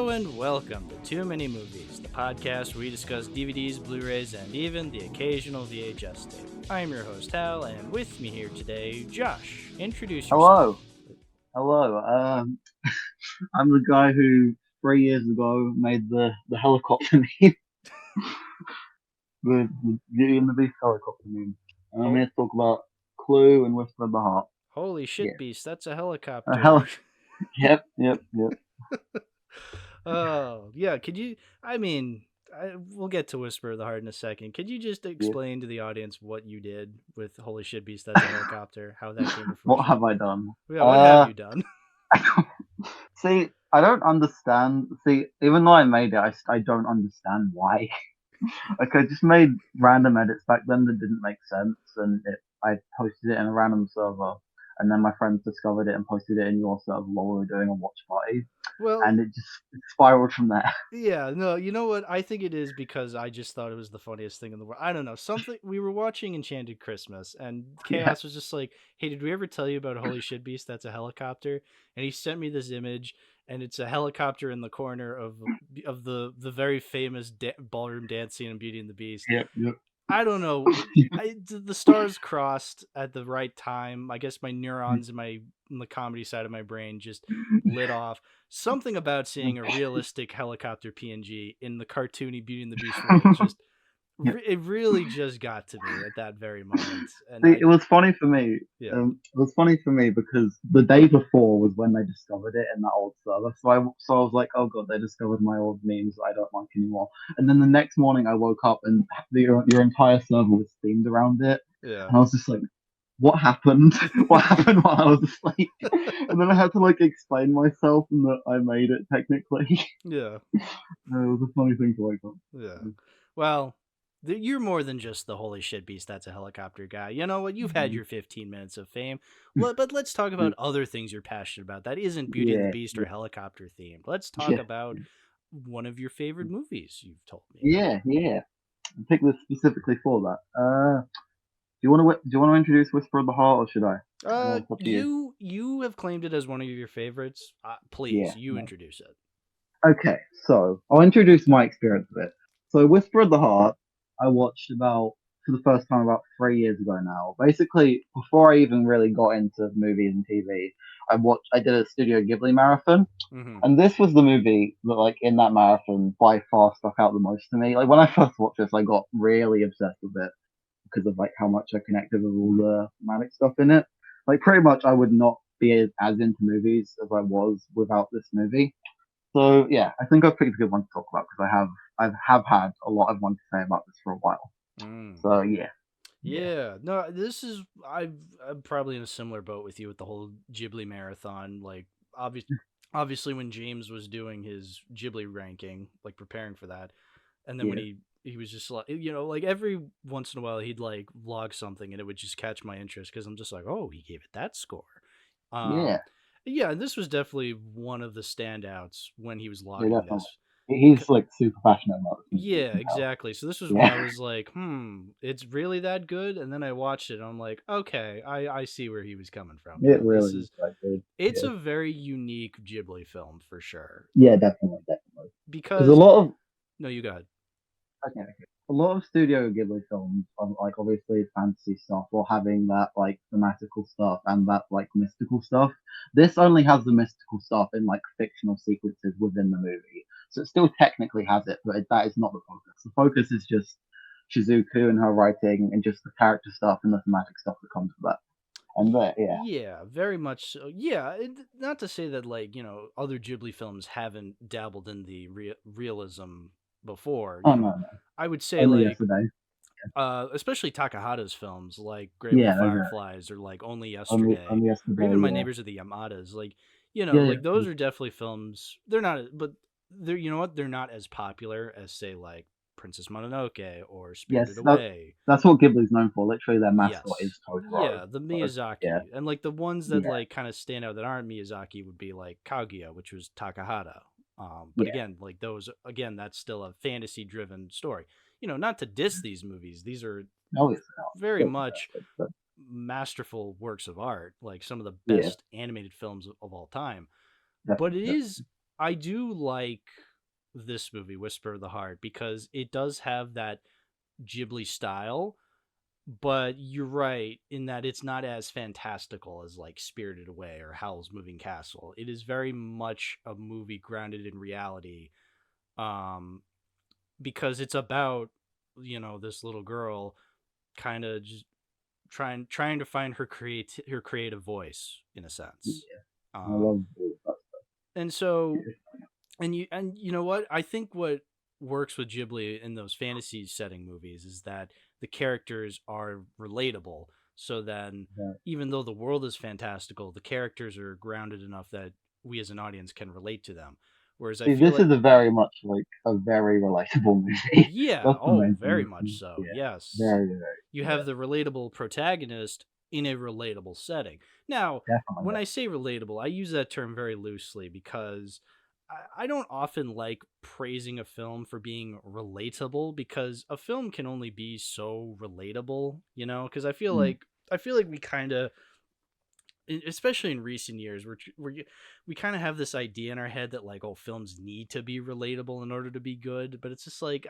Hello and welcome to Too Many Movies, the podcast where we discuss DVDs, Blu-rays, and even the occasional VHS tape. I'm your host Hal, and with me here today, Josh. Introduce yourself. Hello. I'm the guy who 3 years ago made the helicopter meme, the Beauty and the Beast helicopter meme. And I'm here to talk about Clue and Whisper of the Heart. Holy shit, Yeah. Beast, that's a A helicopter. Yep. Oh, yeah, we'll get to Whisper of the Heart in a second. Could you just explain to the audience what you did with Holy shit, Beast, that's a helicopter, how that came to fruition? What have I done? Yeah, what have you done? See, I don't understand. See, even though I made it, I don't understand why. Like, I just made random edits back then that didn't make sense, and I posted it in a random server, and then my friends discovered it and posted it in your server while we were doing a watch party, Well, and it just spiraled from there. yeah, no, you know what? I think it is because I just thought it was the funniest thing in the world. I don't know. We were watching Enchanted Christmas, and Chaos was just like, "Hey, did we ever tell you about Holy Shit Beast? That's a helicopter." And he sent me this image, and it's a helicopter in the corner of the very famous ballroom dance scene in Beauty and the Beast. Yep. I don't know. The stars crossed at the right time. I guess my neurons in the comedy side of my brain just lit off. Something about seeing a realistic helicopter PNG in the cartoony Beauty and the Beast world just it really just got to me at that very moment. And See, it was funny for me. Yeah. It was funny for me because the day before was when they discovered it in that old server. So I was like, oh god, they discovered my old memes that I don't like anymore. And then the next morning I woke up and your entire server was themed around it. Yeah. And I was just like, what happened? What happened while I was asleep? And then I had to like explain myself and that I made it technically. Yeah. It was a funny thing to wake up. Yeah. Well, you're more than just the Holy Shit Beast, that's a helicopter guy. You know what? You've had your 15 minutes of fame. But let's talk about other things you're passionate about. That isn't Beauty and the Beast or helicopter themed. Let's talk about one of your favorite movies you've told me. Yeah. I picked this specifically for that. Do you want to introduce Whisper of the Heart, or should I? You have claimed it as one of your favorites. Please, introduce it. Okay, so I'll introduce my experience with it. So Whisper of the Heart, I watched for the first time about 3 years ago now. Basically, before I even really got into movies and TV, I did a Studio Ghibli marathon, and this was the movie that, like, in that marathon, by far stuck out the most to me. Like, when I first watched this, I got really obsessed with it because of like how much I connected with all the thematic stuff in it. Like, pretty much I would not be as into movies as I was without this movie. So yeah, I think I've picked a good one to talk about because I have had a lot I've wanted to say about this for a while. So yeah. Yeah, no, I'm probably in a similar boat with you with the whole Ghibli marathon. Like, obviously when James was doing his Ghibli ranking, like preparing for that, and then when he was just like, like every once in a while he'd like log something and it would just catch my interest because I'm just like, oh, he gave it that score. Yeah, this was definitely one of the standouts when he was logging this. He's like super passionate about it. Yeah, exactly. So this was when I was like, it's really that good? And then I watched it and I'm like, okay, I see where he was coming from. It really is quite good. It's a very unique Ghibli film for sure. Yeah, definitely. Because a lot of No, you go ahead. Okay. A lot of Studio Ghibli films are like obviously fantasy stuff or having that like thematical stuff and that like mystical stuff. This only has the mystical stuff in like fictional sequences within the movie. So it still technically has it, but that is not the focus. The focus is just Shizuku and her writing and just the character stuff and the thematic stuff that comes with that. And yeah, very much so. Yeah, not to say that like other Ghibli films haven't dabbled in the realism before. No. I would say Only like yesterday. Especially Takahata's films like Grave of Fireflies or like Only Yesterday, Only Yesterday or even My Neighbors Are the Yamadas. Like like those are definitely films. They're not, but they're they're not as popular as say like Princess Mononoke or Spirited Away. That's what Ghibli's known for. Literally, their mascot is Totoro. Yeah, the Miyazaki, and like the ones that like kind of stand out that aren't Miyazaki would be like Kaguya, which was Takahata. But again, like those, that's still a fantasy-driven story. Not to diss these movies; these are very much masterful works of art, like some of the best animated films of all time. But it is I do like this movie, Whisper of the Heart, because it does have that Ghibli style, but you're right in that it's not as fantastical as like Spirited Away or Howl's Moving Castle. It is very much a movie grounded in reality, um, because it's about, this little girl kind of just trying to find her creative voice in a sense. I Um, love all of that and so stuff. and you know what? I think what works with Ghibli in those fantasy setting movies is that the characters are relatable. So then, Yeah. even though the world is fantastical, the characters are grounded enough that we as an audience can relate to them. Whereas I See, feel this like, is a very much like a very relatable movie. yeah, That's the oh, main very thing. much so. Yeah, Yes, very, very. you Yeah, have the relatable protagonist in a relatable setting. Now, definitely. when I say relatable, I use that term very loosely because I don't often like praising a film for being relatable, because a film can only be so relatable, because Mm. I feel like we kind of, especially in recent years, we kind of have this idea in our head that like, oh, films need to be relatable in order to be good, but it's just like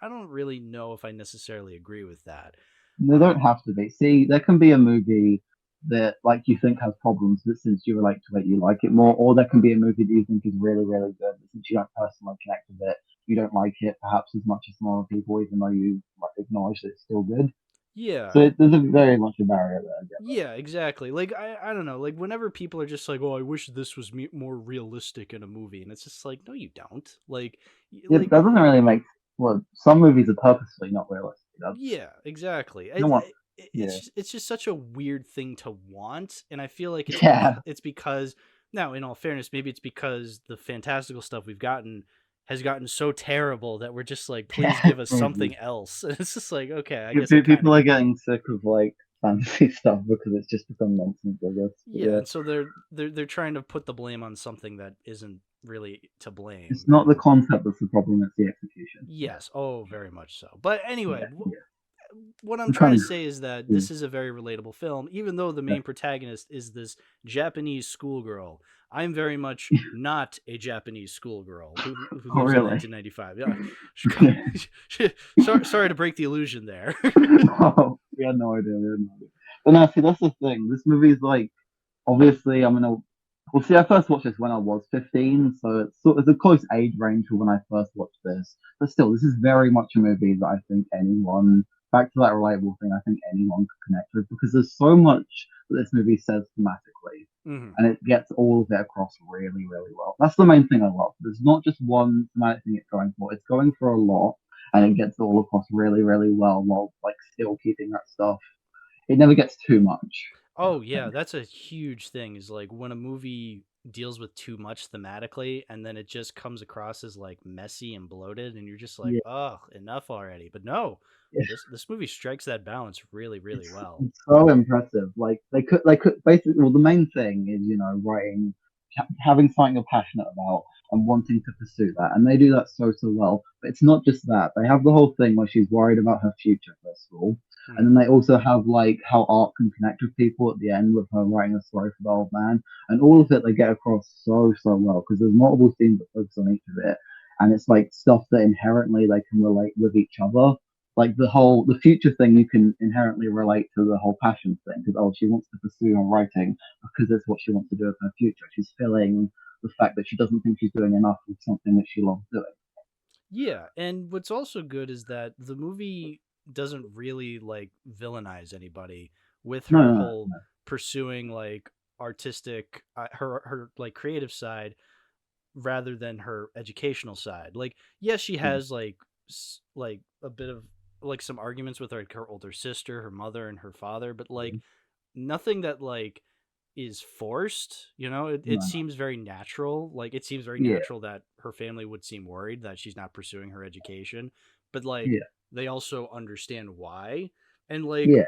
I don't really know if I necessarily agree with that. They don't um have to be. See, there can be a movie that like you think has problems, but since you relate to it, you like it more. Or there can be a movie that you think is really, really good, but since you don't personally connect with it, you don't like it perhaps as much as some other people, even though you like, acknowledge that it's still good. So yeah, there's a very much a barrier there. I get yeah, exactly. Like I don't know, like whenever people are just like, oh, I wish this was more realistic in a movie, and it's just like, no, you don't. Like It doesn't really make well. Some movies are purposely not realistic. That's yeah, exactly. no one. It's Yeah, just such a weird thing to want, and I feel like yeah, it's because, now, in all fairness, maybe it's because the fantastical stuff we've gotten has gotten so terrible that we're just like, please yeah. give us Probably. something else. And it's just like, okay, I guess I kind People of are get it. getting sick of like fantasy stuff because it's just become nonsense. I guess. But Yeah, yeah, and so they're trying to put the blame on something that isn't really to it's blame. not the And concept that's the problem; it's the execution. Yeah, yes, oh, very much so. But anyway, yeah, yeah. what I'm I'm trying to trying say is that to. this is a very relatable film, even though the Yeah. main protagonist is this Japanese schoolgirl. I'm very much not a Japanese schoolgirl who Oh, lives in really? 1995. Yeah, Yeah. sorry to break the illusion there. Oh, we had no idea. We had no idea. But now, see, that's the thing. This movie is like obviously I'm gonna. Well, see, I first watched this when I was 15, so it's a close age range for when I first watched this. But still, this is very much a movie that I think anyone, back to that relatable thing, I think anyone could connect with because there's so much that this movie says thematically, Hmm. and it gets all of it across really, really well. That's the main thing I love. There's not just one thematic thing it's going for; it's going for a lot, and it gets it all across really, really well while like still keeping that stuff. It never gets too much. I Oh don't yeah, think. that's a huge thing. Is like when a movie deals with too much thematically, and then it just comes across as like messy and bloated, and you're just like, Yeah. oh, enough already. But no, this movie strikes that balance really, really well. It's so impressive. Like they could basically. Well, the main thing is writing, having something you're passionate about and wanting to pursue that, and they do that so well. But it's not just that. They have the whole thing where she's worried about her future first of all, and Hmm. then they also have like how art can connect with people at the end with her writing a story for the old man, and all of it they get across so well because there's multiple scenes that focus on each of it, and it's like stuff that inherently they can relate with each other like the future thing you can inherently relate to the whole passion thing because she wants to pursue her writing because it's what she wants to do with her future. She's feeling the fact that she doesn't think she's doing enough with something that she loves doing. Yeah, and what's also good is that the movie doesn't really like villainize anybody with No, her no, no, whole pursuing like artistic, her like creative side rather than her educational side. Like, yes, she no. has like like a bit of like some arguments with like her older sister, her mother, and her father, but like nothing that like is forced. It No, no. seems very natural. Like, it seems very Yeah, natural that her family would seem worried that she's not pursuing her education, but like yeah, they also understand why. And like, yeah.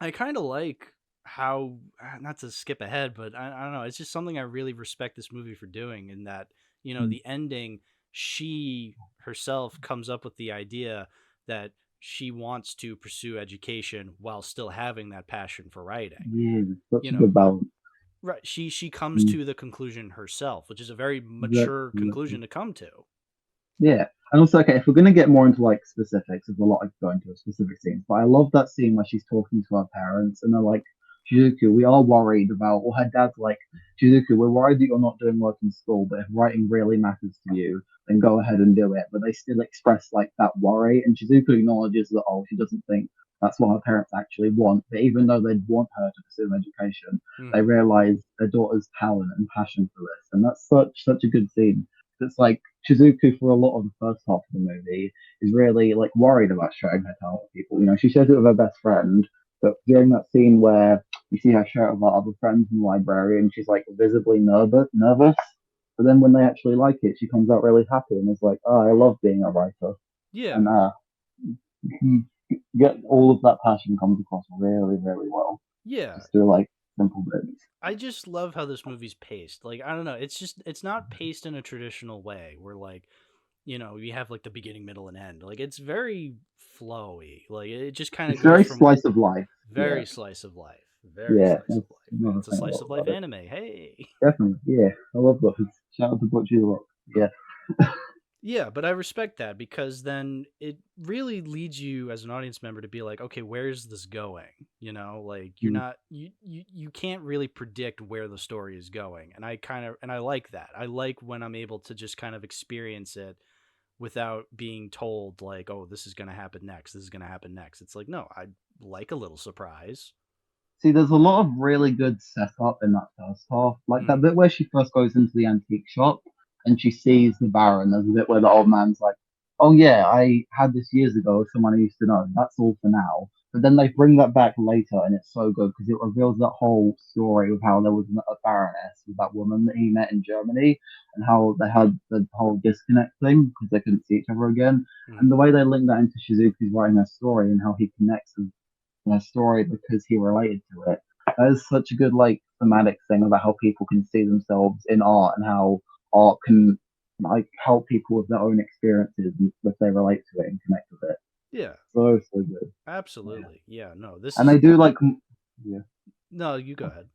I kind of like how, not to skip ahead, but I don't know, it's just something I really respect this movie for doing, in that, Mm. the ending, she herself comes up with the idea that she wants to pursue education while still having that passion for writing. Yeah, such You a know, good balance. Right. She comes Mm, to the conclusion herself, which is a very mature exactly. conclusion to come to. Yeah. And also, okay, if we're gonna get more into like specifics, there's a lot I could go into specific scenes. But I love that scene where she's talking to her parents and they're like, Shizuku, we are worried about, or her dad's like, Shizuku, we're worried that you're not doing work in school, but if writing really matters to you, then go ahead and do it. But they still express like that worry, and Shizuku acknowledges that, oh, she doesn't think that's what her parents actually want. But even though they'd want her to pursue an education, they Hmm. realize their daughter's talent and passion for this. And that's such a good scene. It's like Shizuku for a lot of the first half of the movie is really like worried about showing her talent to people. You know, she shares it with her best friend, but during that scene where you see her share it with her other friends in the library, and she's like visibly nervous. But then when they actually like it, she comes out really happy and is like, "Oh, I love being a writer." Yeah. And you get all of that passion comes across really, really well, Yeah. just through like simple bits. I just love how this movie's paced. Like, I don't know, it's not paced in a traditional way where like, you have like the beginning, middle, and end. Like it's very flowy. Like it just kind of It's goes very from slice of life. Yeah, very slice of life. Very yeah. slice of That's life, man. another It's a thing I slice love of life about it. anime. Hey. Definitely, yeah. I love those. Shout out to Butcher the Rock. Yeah. Yeah, but I respect that because then it really leads you as an audience member to be like, okay, where's this going? Like you're Mm. not you can't really predict where the story is going. And I like that. I like when I'm able to just kind of experience it without being told like, oh, this is going to happen next. This is going to happen next. It's like, no, I like a little surprise. See, there's a lot of really good setup in that first half. Like that Mhm. bit where she first goes into the antique shop and she sees the Baron. There's a bit where the old man's like, "Oh yeah, I had this years ago with someone I used to know. That's all for now." But then they bring that back later, and it's so good because it reveals that whole story of how there was a Baroness with that woman that he met in Germany, and how they had the whole disconnect thing because they couldn't see each other again. And Mhm. the way they link that into Shizuku's writing her story and how he connects with their story because he related to it. That is such a good like thematic thing about how people can see themselves in art and how art can like help people with their own experiences if they relate to it and connect with it. Yeah, So good. Yeah. absolutely. Yeah, no. This And is they do like yeah. No, you go ahead.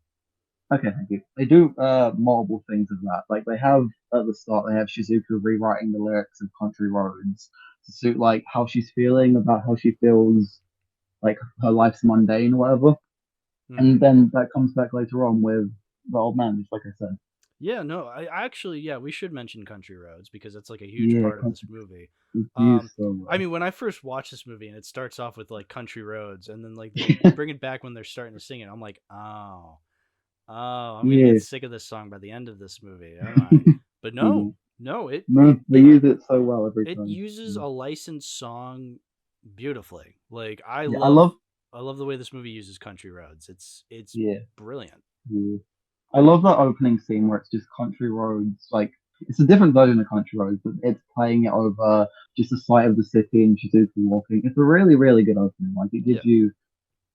Okay, thank you. They do multiple things of that. Like they have at the start, they have Shizuku rewriting the lyrics of Country Roads to suit like how she's feeling about how she feels like her life's mundane or whatever. And Mhm. then that comes back later on with the old man, just like I said. Yeah, no, I actually, yeah, we should mention Country Roads because it's like a huge Yeah, part of this movie. it's used Um, so I well. mean, when I first watched this movie and it starts off with like Country Roads, and then like they bring it back when they're starting to sing it, I'm like, oh, I'm gonna get Yeah. sick of this song by the end of this movie, am I? But no, Mhm. no, it it No, they it use it so well every it time. uses Yeah, a licensed song beautifully. Like yeah I love the way this movie uses Country Roads. It's yeah, brilliant. yeah. I love that opening scene where it's just country roads. Like it's a different version of country roads, but it's playing it over just the sight of the city and Shizuku walking. It's a really, really good opening. Like it Yeah. gives you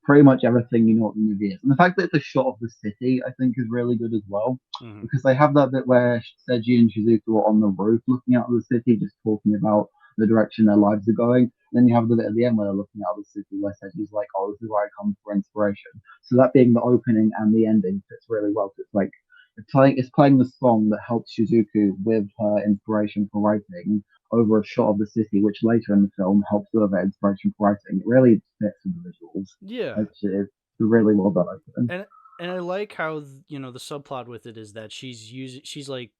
pretty much everything you know what the movie is. And the fact that it's a shot of the city, I think, is really good as well. Hmm. Because they have that bit where Seiji and Shizuku are on the roof looking out of the city, just talking about the direction their lives are going. And then you have the bit at the end where they're looking out of the city where Seiji's like, oh, this is where I come for inspiration. So that being the opening and the ending fits really well. So it's like it's playing the song that helps Shizuku with her inspiration for writing over a shot of the city, which later in the film helps with her inspiration for writing. It really fits with the visuals. Yeah. It's really well done, I think. and and I like how the subplot with it is that she's like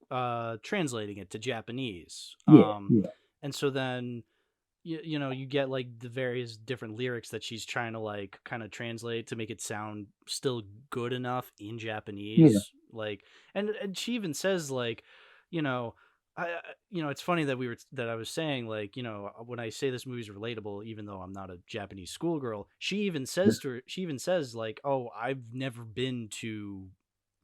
translating it to Japanese. Yeah, yeah, And so then you get like the various different lyrics that she's trying to like kind of translate to make it sound still good enough in yeah. Japanese. Like, and she even says like, you know, it's funny that I was saying like, when I say this movie's relatable, even though I'm not a Japanese schoolgirl, she even says like, oh, I've never been to,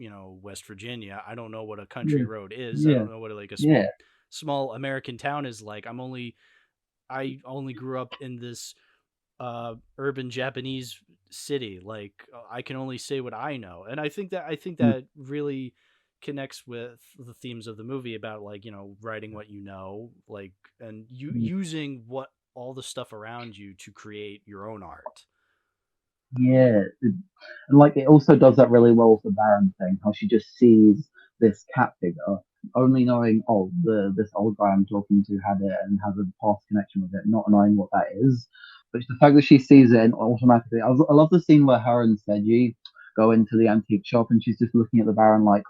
West Virginia. I don't know what a country Yeah, road is. I yeah, don't know what like a yeah, small American town is like. I only grew up in this urban Japanese city. Like I can only say what I know, and I think mm, that really connects with the themes of the movie about like writing what you know, like and you mm. using what all the stuff around you to create your own art. Yeah, and like it also does that really well with the Baron thing. How she just sees this cat figure, only knowing, oh, the this old guy I'm talking to had it and has a past connection with it, not knowing what that is. But the fact that she sees it and automatically, I love the scene where her and Seiji go into the antique shop and she's just looking at the Baron like,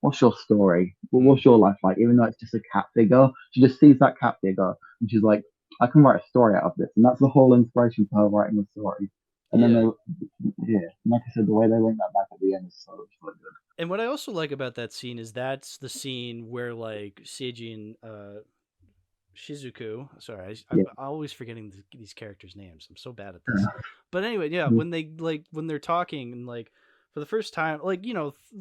what's your story? Mm. What's your life like? Even though it's just a cat figure, she just sees that cat figure and she's like, I can write a story out of this, and that's the whole inspiration for her writing the story. And then Yeah. yeah, like I said, the way they link that back at the end is so good. And what I also like about that scene is that's the scene where like Seiji and Shizuku. Sorry, Yeah, I'm always forgetting these characters' names. I'm so bad at this. But anyway, yeah, when they like when they're talking and like for the first time, like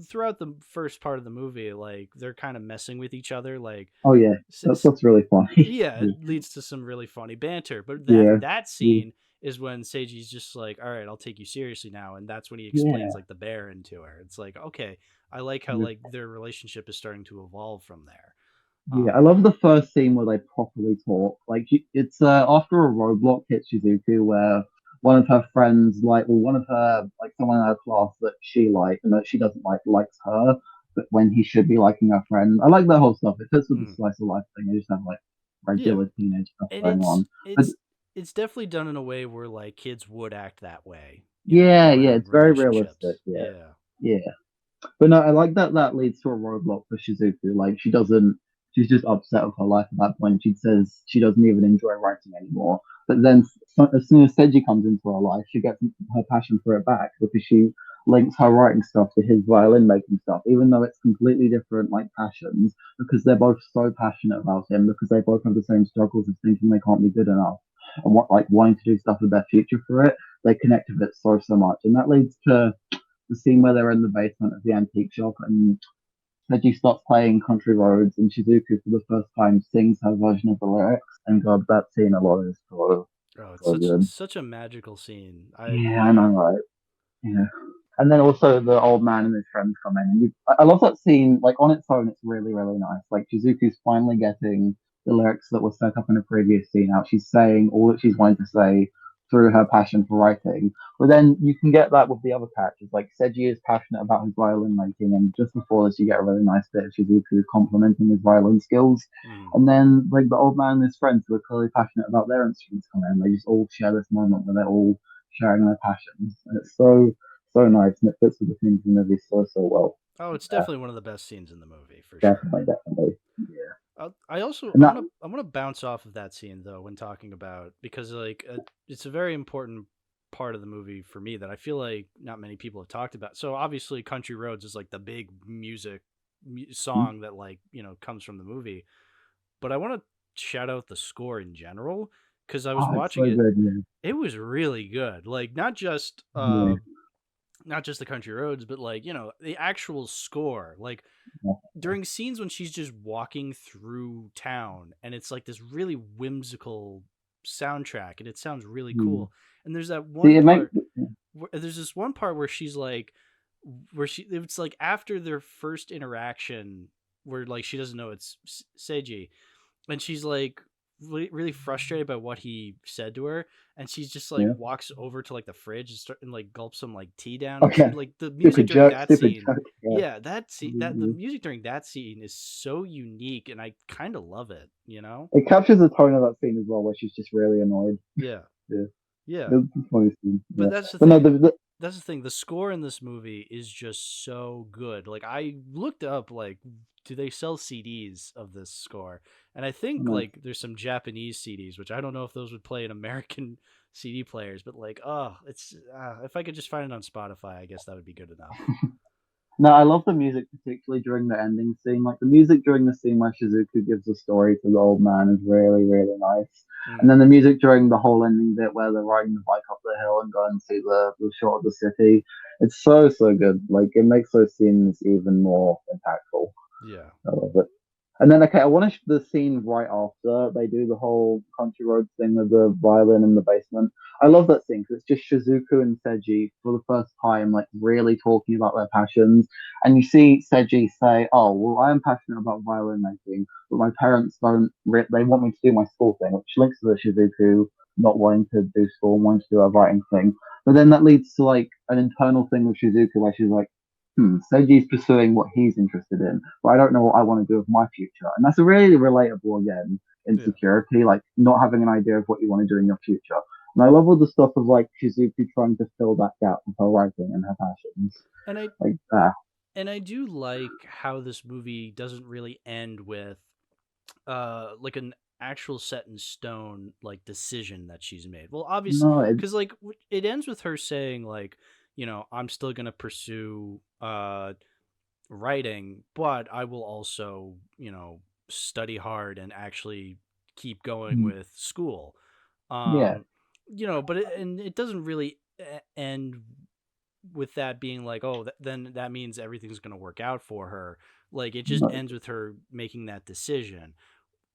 throughout the first part of the movie, like they're kind of messing with each other. Like, oh yeah, that's really funny. yeah, it leads to some really funny banter. But that Yeah, that yeah, scene is when Seiji's just like, "All right, I'll take you seriously now," and that's when he explains yeah, like the Baron to her. It's like, okay, I like how yeah. like their relationship is starting to evolve from there. Yeah, I love the first scene where they properly talk. Like it's after a roadblock hits Shizuku, where one of her friends, like, well, one of her, like, someone in her class that she liked and that she doesn't like, likes her, but when he should be liking her friend. I like that whole stuff. It fits with the Mm. slice of life thing. They just have like Yeah, regular teenage stuff and going it's on. But it's it's definitely done in a way where like kids would act that way, yeah, or yeah, in it's very realistic. relationships. Yeah, Yeah. yeah. But no, I like that that leads to a roadblock for Shizuku. Like she doesn't, she's just upset with her life at that point. She says she doesn't even enjoy writing anymore. But then as soon as Seiji comes into her life, she gets her passion for it back because she links her writing stuff to his violin making stuff, even though it's completely different like passions, because they're both so passionate about him, because they both have the same struggles of thinking they can't be good enough and what like wanting to do stuff with their future for it. They connect with it so much. And that leads to the scene where they're in the basement of the antique shop and Reggie starts playing Country Roads and Shizuku for the first time sings her version of the lyrics. And God, that scene alone is Oh, it's so such good. such a magical scene. I Yeah, I yeah. know, right? Yeah. And then also the old man and his friends come in. And I love that scene. Like on its own, it's really nice. Like Shizuku's finally getting the lyrics that were set up in a previous scene out. She's saying all that she's wanting to say through her passion for writing. But then you can get that with the other characters. Like Seiji is passionate about his violin making, and just before this, you get a really nice bit of Shizuku complimenting his violin skills. Mm. And then like the old man and his friends who are clearly passionate about their instruments come in. They just all share this moment where they're all sharing their passions. And it's so nice, and it fits with the themes of the movie so well. Oh, it's Yeah, definitely one of the best scenes in the movie for sure. definitely. Yeah, I also and that I want to bounce off of that scene though when talking about because like it's a very important part of the movie for me that I feel like not many people have talked about. So obviously, Country Roads is like the big song that like comes from the movie, but I want to shout out the score in general because I was oh, it's watching so it. good. Yeah, It was really good. Like yeah, not just the Country Roads, but like the actual score. Like yeah. during scenes when she's just walking through town and it's like this really whimsical soundtrack and it sounds really Yeah. cool. And there's that See, one it makes part there's this one part where she's like where she it's like after their first interaction where like she doesn't know it's Seiji and she's like really frustrated by what he said to her and she's just like yeah. walks over to like the fridge and like gulps some like tea down and she Okay, like the music stupid during jerk, that stupid scene jerk. Yeah. yeah that the music during that scene is so unique and I kind of love it. It captures the tone of that scene as well, where she's just really annoyed. Yeah, Yeah, yeah, it's a funny scene. but Yeah, but no, that's the thing. The score in this movie is just so good. Like I looked up, like, do they sell CDs of this score? And I think nice. like there's some Japanese CDs, which I don't know if those would play in American CD players. But like, oh, it's if I could just find it on Spotify, I guess that would be good enough. No, I love the music, particularly during the ending scene. Like the music during the scene where Shizuku gives the story to the old man is really nice. And Mm, then the music during the whole ending bit where they're riding the bike up the hill and go and see the shot of the city. It's so good. Like it makes those scenes even more impactful. yeah. I love it. And then, okay, I want to the scene right after they do the whole country road thing with the violin in the basement. I love that scene because it's just Shizuku and Seiji for the first time, like really talking about their passions. And you see Seiji say, "Oh, well, I am passionate about violin making, but my parents don't. They want me to do my school thing," which links to the Shizuku not wanting to do school and wanting to do a writing thing. But then that leads to like an internal thing with Shizuku where she's like, Seji's pursuing what he's interested in, but I don't know what I want to do with my future. And that's a really relatable, again, Yeah. insecurity, like not having an idea of what you want to do in your future. And I love all the stuff of like Shizuku trying to fill that gap with her writing and her passions. And I Like, and I do like how this movie doesn't really end with like an actual set in stone like decision that she's made. Well, obviously, no, because like it ends with her saying like, I'm still gonna pursue writing, but I will also study hard and actually keep going with school. yeah, Um, but it doesn't really end with that being like, oh, then that means everything's going to work out for her. Like it just no. ends with her making that decision,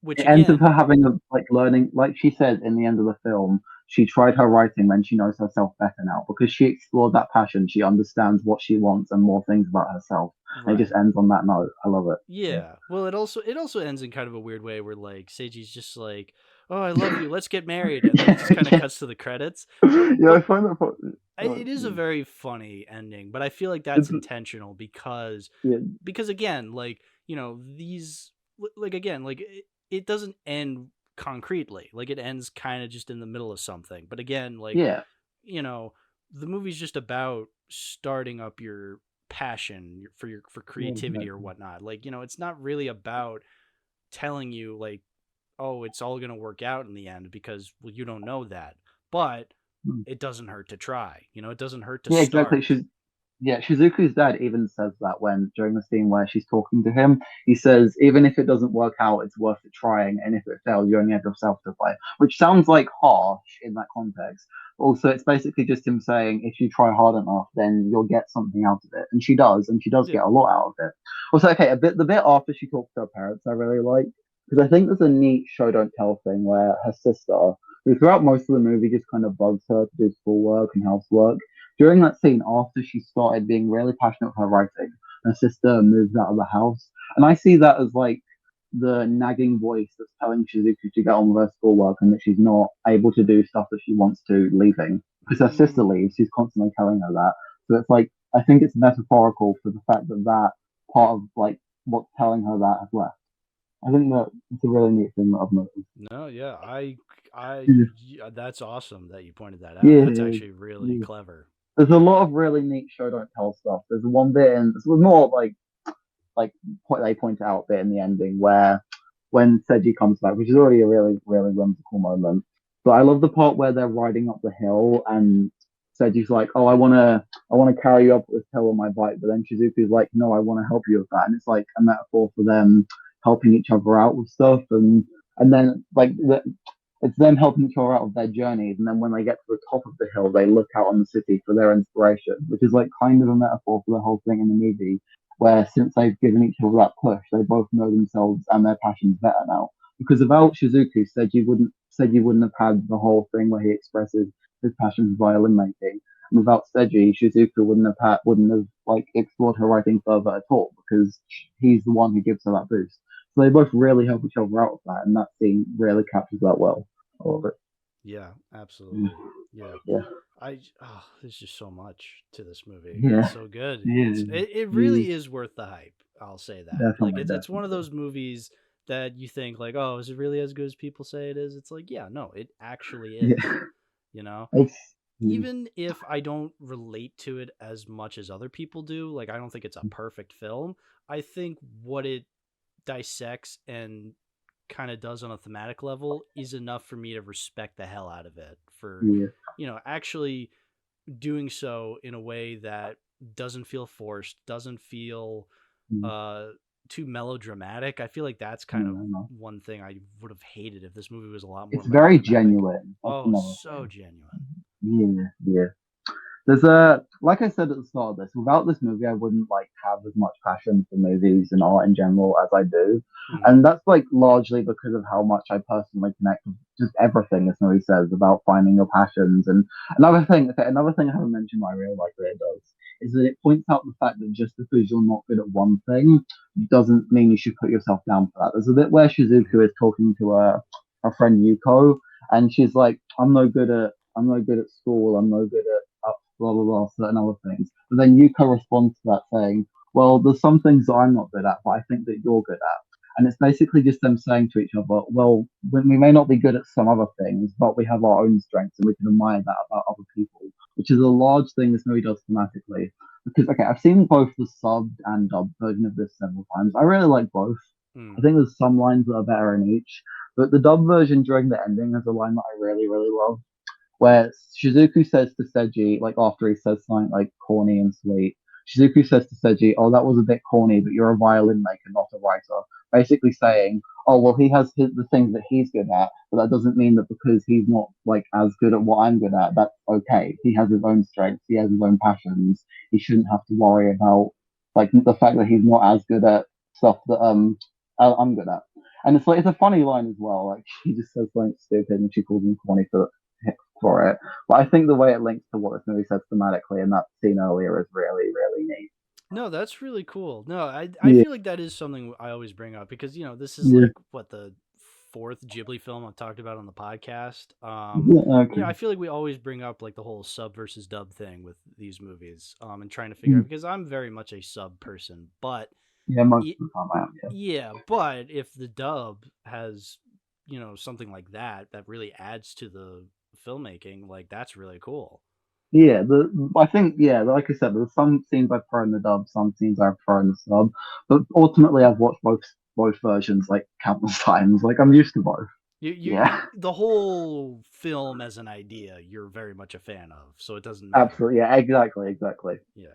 which It ends with again, her having a like learning, like she said in the end of the film. She tried her writing when she knows herself better now because she explored that passion. She understands what she wants and more things about herself. And it just right. ends on that note. I love it. Yeah. Well, it also ends in kind of a weird way where like Seiji's just like, "Oh, I love you. Let's get married." And then it just kind of Yeah, cuts to the credits. yeah, I But find that. it is a very funny ending, but I feel like that's It's intentional because yeah, again, like, these like again, like it doesn't end concretely. Like it ends kind of just in the middle of something. But again, like, yeah, you know, the movie's just about starting up your passion for yeah, creativity or exactly. whatnot. Like, it's not really about telling you like, oh, it's all going to work out in the end because, well, you don't know that. But Mm. it doesn't hurt to try. It doesn't hurt to Yeah, exactly. start. Yeah, Shizuku's dad even says that when during the scene where she's talking to him, he says even if it doesn't work out, it's worth it trying, and if it fails, you only have yourself to blame. Which sounds like harsh in that context. Also, it's basically just him saying if you try hard enough, then you'll get something out of it, and she does Yeah. get a lot out of it. Also, okay, the bit after she talks to her parents, I really like because I think there's a neat show don't tell thing where her sister, who throughout most of the movie just kind of bugs her to do schoolwork and housework during that scene, after she started being really passionate with her writing, her sister moves out of the house. And I see that as like the nagging voice that's telling Shizuku to get on with her schoolwork and that she's not able to do stuff that she wants to leaving. Because her sister Mm. leaves, she's constantly telling her that. So it's like, I think it's metaphorical for the fact that that part of like what's telling her that has left. I think that it's a really neat thing that I've noticed. No, yeah, Yeah, yeah, that's awesome that you pointed that out. That's yeah, actually really yeah. clever. There's a lot of really neat show don't tell stuff. There's one bit in it's more like they point out a bit in the ending where when Seiji comes back, which is already a really really whimsical moment. But I love the part where they're riding up the hill and Seiji's like, "Oh, I want to carry you up this hill on my bike," but then Shizuku's like, "No, I want to help you with that," and it's like a metaphor for them helping each other out with stuff and then it's them helping each other out with their journeys, and then when they get to the top of the hill, they look out on the city for their inspiration, which is like kind of a metaphor for the whole thing in the movie, where since they've given each other that push, they both know themselves and their passions better now. Because without Shizuku, Seiji wouldn't have had the whole thing where he expresses his passion for violin making. And without Seiji, Shizuku wouldn't have like explored her writing further at all because he's the one who gives her that boost. So they both really help each other out with that, and that scene really captures that well. I love it. Yeah, Mm. absolutely. Yeah. Yeah, There's just so much to this movie. It's yeah, so good. yeah, It yeah. really is worth the hype. I'll say that. Like Definitely, it's one of definitely. those movies that you think like, "Oh, is it really as good as people say it is?" It's like, "Yeah, no, it actually is." Yeah, You know? it's mm, Even if I don't relate to it as much as other people do, like I don't think it's a perfect film, I think what it dissects and kind of does on a thematic level is enough for me to respect the hell out of it for yeah, actually doing so in a way that doesn't feel forced, doesn't feel mm, uh too melodramatic. I feel like that's kind of no, no. one thing I would have hated if this movie was a lot more It's very melodramatic. genuine. That's Oh, another so thing. genuine. Yeah, yeah. Like I said at the start of this, without this movie, I wouldn't like have as much passion for movies and art in general as I do. Hmm. And that's like largely because of how much I personally connect with just everything this movie says about finding your passions. And another thing I haven't mentioned that I really like that it does is that it points out the fact that just because you're not good at one thing doesn't mean you should put yourself down for that. There's a bit where Hmm. Shizuku is talking to her friend Yuko, and she's like, I'm no good at school, I'm no good at blah blah blah, certain other things. But then Yuko responds to that saying, well, there's some things that I'm not good at, but I think that you're good at. And it's basically just them saying to each other, well, we may not be good at some other things, but we have our own strengths and we can admire that about other people, which is a large thing this movie does thematically. Because, okay, I've seen both the subbed and dubbed version of this several times. I really like both. I think there's some lines that are better in each, but the dubbed version during the ending has a line that I really, really love, where Shizuku says to Seiji, like after he says something like corny and sweet, Shizuku says to Seiji, "Oh, that was a bit corny, but you're a violin maker, not a writer." Basically saying, "Oh, well, he has the things that he's good at, but that doesn't mean that because he's not like as good at what I'm good at, that's okay. He has his own strengths, he has his own passions. He shouldn't have to worry about like the fact that he's not as good at stuff that I'm good at." And it's like it's a funny line as well. Like she just says something stupid and she calls him corny for it. But I think the way it links to what this movie says thematically in that scene earlier is really, really neat. No, that's really cool. No, I Yeah, feel like that is something I always bring up because this is yeah, like what the fourth Ghibli film I've talked about on the podcast. yeah, okay. I feel like we always bring up like the whole sub versus dub thing with these movies, and trying to figure out Mm. because I'm very much a sub person, but Yeah, most y- of the time I am, yeah. yeah, but if the dub has something like that really adds to the filmmaking, like that's really cool. Yeah, I think yeah, like I said, there's some scenes I prefer in the dub, some scenes I prefer in the sub. But ultimately I've watched both versions like countless times. Like I'm used to both. You Yeah. the whole film as an idea, you're very much a fan of, so it doesn't matter. Absolutely, yeah, exactly, exactly. Yeah.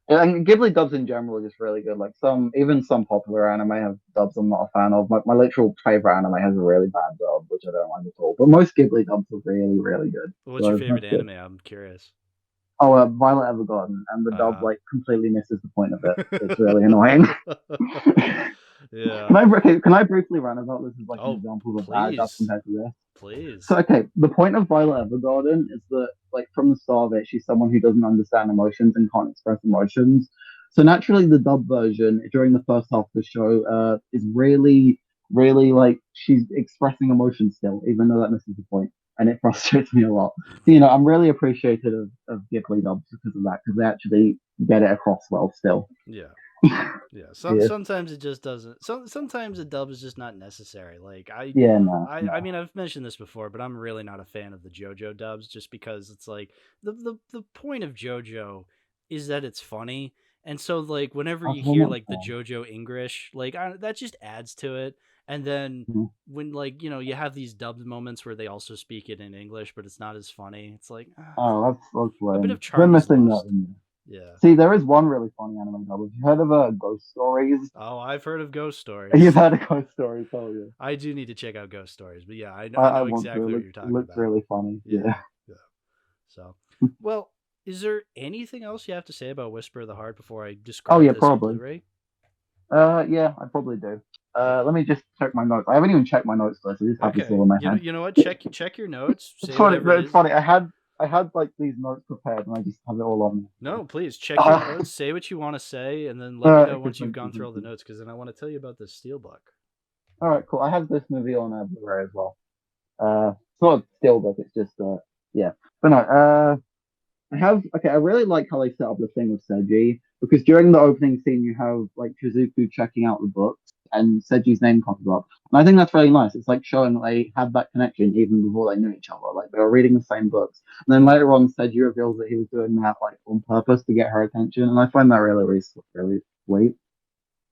And Ghibli dubs in general are just really good. Like even some popular anime have dubs I'm not a fan of. My literal favorite anime has a really bad dub, which I don't like at all. But most Ghibli dubs are really, really good. What's your So favorite that's good. anime? I'm curious. Oh, Violet Evergarden, and the dub Uh like completely misses the point of it. It's really annoying. Yeah. Can I briefly rant about this as like an Oh, example of a bad dub please. compared to this? So Please. okay, the point of Violet Evergarden is that like from the start of it, she's someone who doesn't understand emotions and can't express emotions. So naturally, the dub version during the first half of the show is really, really like she's expressing emotions still, even though that misses the point, and it frustrates me a lot. So, I'm really appreciative of Ghibli dubs because of that, because they actually get it across well still. Yeah. Yeah. Yeah, Sometimes it just doesn't. Sometimes a dub is just not necessary. Like yeah, no, I no. mean I've mentioned this before, but I'm really not a fan of the JoJo dubs just because it's like the point of JoJo is that it's funny. And so like whenever Oh, you so hear much like the fun. JoJo English, like that just adds to it. And then Mhm. when like you have these dubbed moments where they also speak it in English, but it's not as funny. It's like Oh, that's a bit of lame. We're charm is missing that. lost. Yeah. See, there is one really funny anime dub. Have you heard of Ghost Stories? Oh, I've heard of ghost You've stories. heard of Ghost Stories, oh yeah. I do need to check out ghost stories, but yeah, I, I I know want to. exactly what you're It talking looks about. really funny. Yeah, Yeah. yeah. So, well, is there anything else you have to say about Whisper of the Heart before I Oh describe yeah, this on probably. Blu-ray? Yeah, I probably do. Oh, Let me just check my notes. I haven't even checked my notes though, so I just have this all okay. in my head. You know what? Check your notes. It's Say funny. whatever it It's is. funny. I had like these notes prepared, and I just have it all on me. No, please check your Uh, notes. Say what you want to say, and then let me know okay, once you've thank you, gone through thank all the you. notes, because then I want to tell you about this steelbook. All right, cool. I have this movie on Blu-ray as well. It's not a steelbook. It's just yeah. But no, I have okay. I really like how they set up the thing with Seiji because during the opening scene you have like Shizuku checking out the books and Seiji's name comes up, and I think that's really nice. It's like showing that they had that connection even before they knew each other. Like they were reading the same books, and then later on Seiji reveals that he was doing that like on purpose to get her attention, and I find that really really really sweet.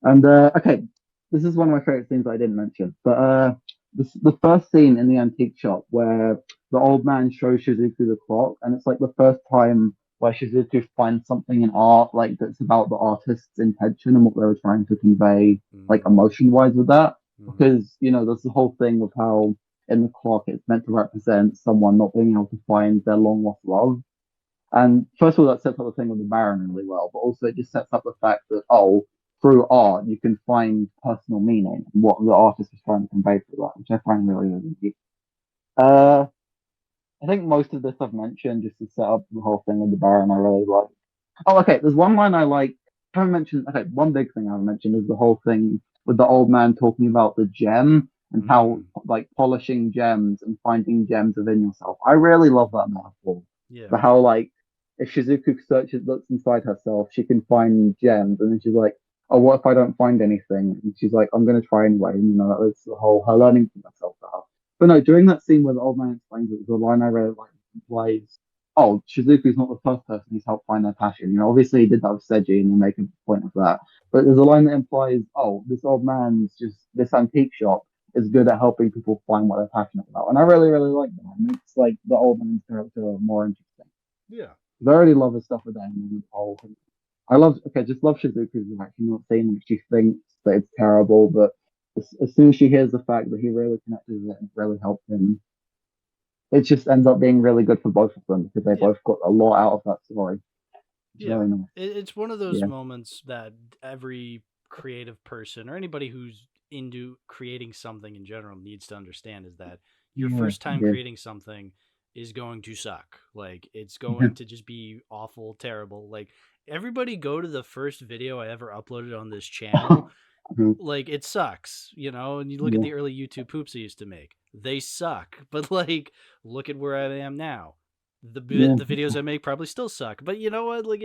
And okay, this is one of my favorite scenes I didn't mention, but the first scene in the antique shop where the old man shows Shizuku the clock, and it's like the first time where Shizuku finds something in art like that's about the artist's intention and what they were trying to convey, like Mm-hmm. emotion wise with that. Mm-hmm. Because there's the whole thing with how in the clock it's meant to represent someone not being able to find their long lost love. And first of all, that sets up the thing with the Baron really well, but also it just sets up the fact that, oh, through art, you can find personal meaning, what the artist was trying to convey through that, which I find really, really neat. Uh, I think most of this I've mentioned just to set up the whole thing with the Baron, I really like. Oh, okay, there's one line I like. I haven't mentioned, okay, one big thing I haven't mentioned is the whole thing with the old man talking about the gem and how Mm, like polishing gems and finding gems within yourself. I really love that metaphor. yeah. For how like if Shizuku searches looks inside herself, she can find gems, and then she's like, "Oh, what if I don't find anything?" And she's like, "I'm gonna try anyway." And, that was the whole her learning from herself to her. But no, during that scene where the old man explains it, the line I really like implies, "Oh, Shizuku's not the first person who's helped find their passion." Obviously he did that with Seiji, and they make a point of that. But there's a line that implies, "Oh, this old man's just this antique shop is good at helping people find what they're passionate about." And I really, really like that. It makes like the old man's character more interesting. Yeah. 'Cause I already love his stuff with them and whole. I love okay, just love Shizuku's reaction, not saying that she thinks that it's terrible, but as soon as she hears the fact that he really connected with it and really helped him, it just ends up being really good for both of them because they Yeah. both got a lot out of that story. It's Yeah. really nice. It's one of those Yeah. moments that every creative person or anybody who's into creating something in general needs to understand is that your Yeah. first time Yeah. creating something is going to suck. Like it's Yeah. going to just be awful, terrible. Like everybody go to the first video I ever uploaded on this channel. Mhm. Like it sucks, and you look at Yeah. the early YouTube poops I used to make. They suck. But like look at where I am now. Yeah. The videos I make probably still suck, but you know what? Like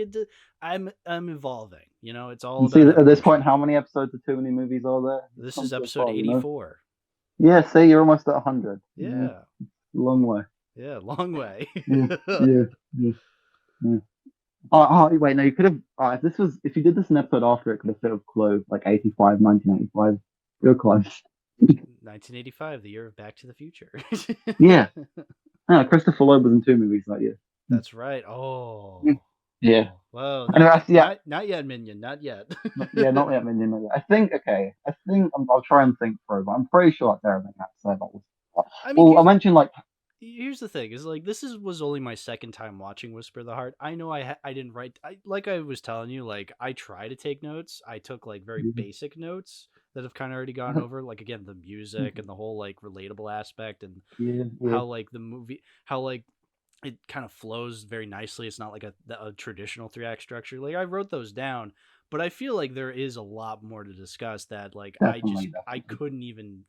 I'm evolving. It's all And see, about at this point, evolution. how many episodes of Too Many Movies are there? You've This come is so episode far. 84. Yeah, see, you're almost at 100. Yeah, Yeah. long way. Yeah, long way. Yeah, yeah, yeah, yeah. Wait, no, you could have. If you did this an episode after, it could have fit of Clove, like 85, 1985. You're close. 1985, the year of Back to the Future. Yeah, yeah. Christopher Lloyd was in 2 movies that year. That's right. Oh. Yeah. Oh. Whoa, Anyway, yeah, not yet, Minion, not yet. yeah, not yet, Minion. Not yet. I think okay. I'll try and think through, but I'm pretty sure that's everything I have to say about this. I mean, Well, I mentioned like here's the thing is like was only my second time watching Whisper of the Heart. I know I didn't write like I was telling you, like I try to take notes. I took like very basic notes that have kind of already gone over, like again the music and the whole like relatable aspect and yeah, yeah, how like the movie how like it kind of flows very nicely. It's not like a traditional 3 act structure. Like I wrote those down, but I feel like there is a lot more to discuss that like definitely, I definitely. couldn't even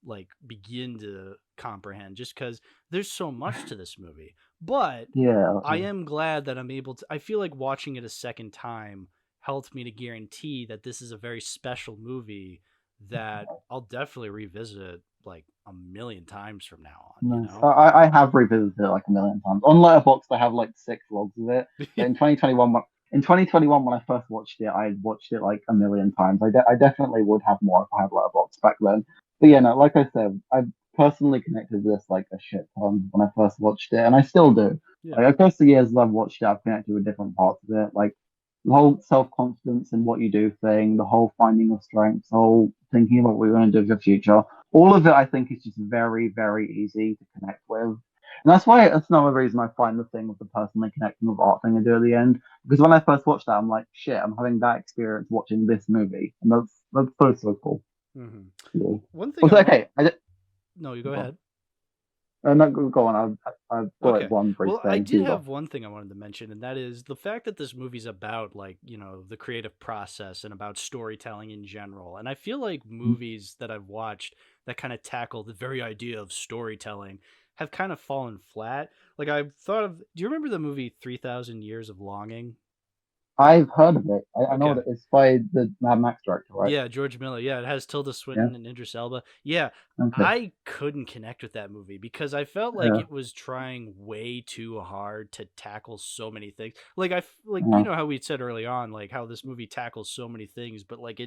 like begin to comprehend just because there's so much to this movie. But Yeah, I am glad that I'm able to. I feel like watching it a second time helped me to guarantee that this is a very special movie that I'll definitely revisit like a million times from now on. You nice. know. I have revisited it like a million times. On Letterboxd, I have like 6 logs of it. But in 2021, when I first watched it, I watched it like a million times. I definitely would have more if I had Letterboxd back then. But yeah, no, like I said, I personally connected with this like a shit ton when I first watched it, and I still do. Yeah. Like across the years that I've watched it, I've connected with different parts of it. Like the whole self confidence in what you do thing, the whole finding your strengths, the whole thinking about what you're going to do with your future. All of it, I think, is just very, very easy to connect with. And that's another reason I find the thing with the personally connecting with art thing I do at the end. Because when I first watched that, I'm like, shit, I'm having that experience watching this movie. And that's so cool. Mm-hmm. Yeah. One thing I Also, want. okay, No, you go ahead. no, go on. I've got like Okay. one brief Well, I thing. did You go. have one thing I wanted to mention, and that is the fact that this movie's about, like, the creative process and about storytelling in general. And I feel like movies that I've watched that kind of tackle the very idea of storytelling have kind of fallen flat. Like, I've thought of, do you remember the movie 3,000 Years of Longing? I've heard of it. I know Okay. that it's by the Mad Max director, right? Yeah, George Miller. Yeah, it has Tilda Yeah. Swinton and Idris Elba. Yeah, Okay. I couldn't connect with that movie because I felt like Yeah. it was trying way too hard to tackle so many things. Like like Yeah. how we said early on, like how this movie tackles so many things, but like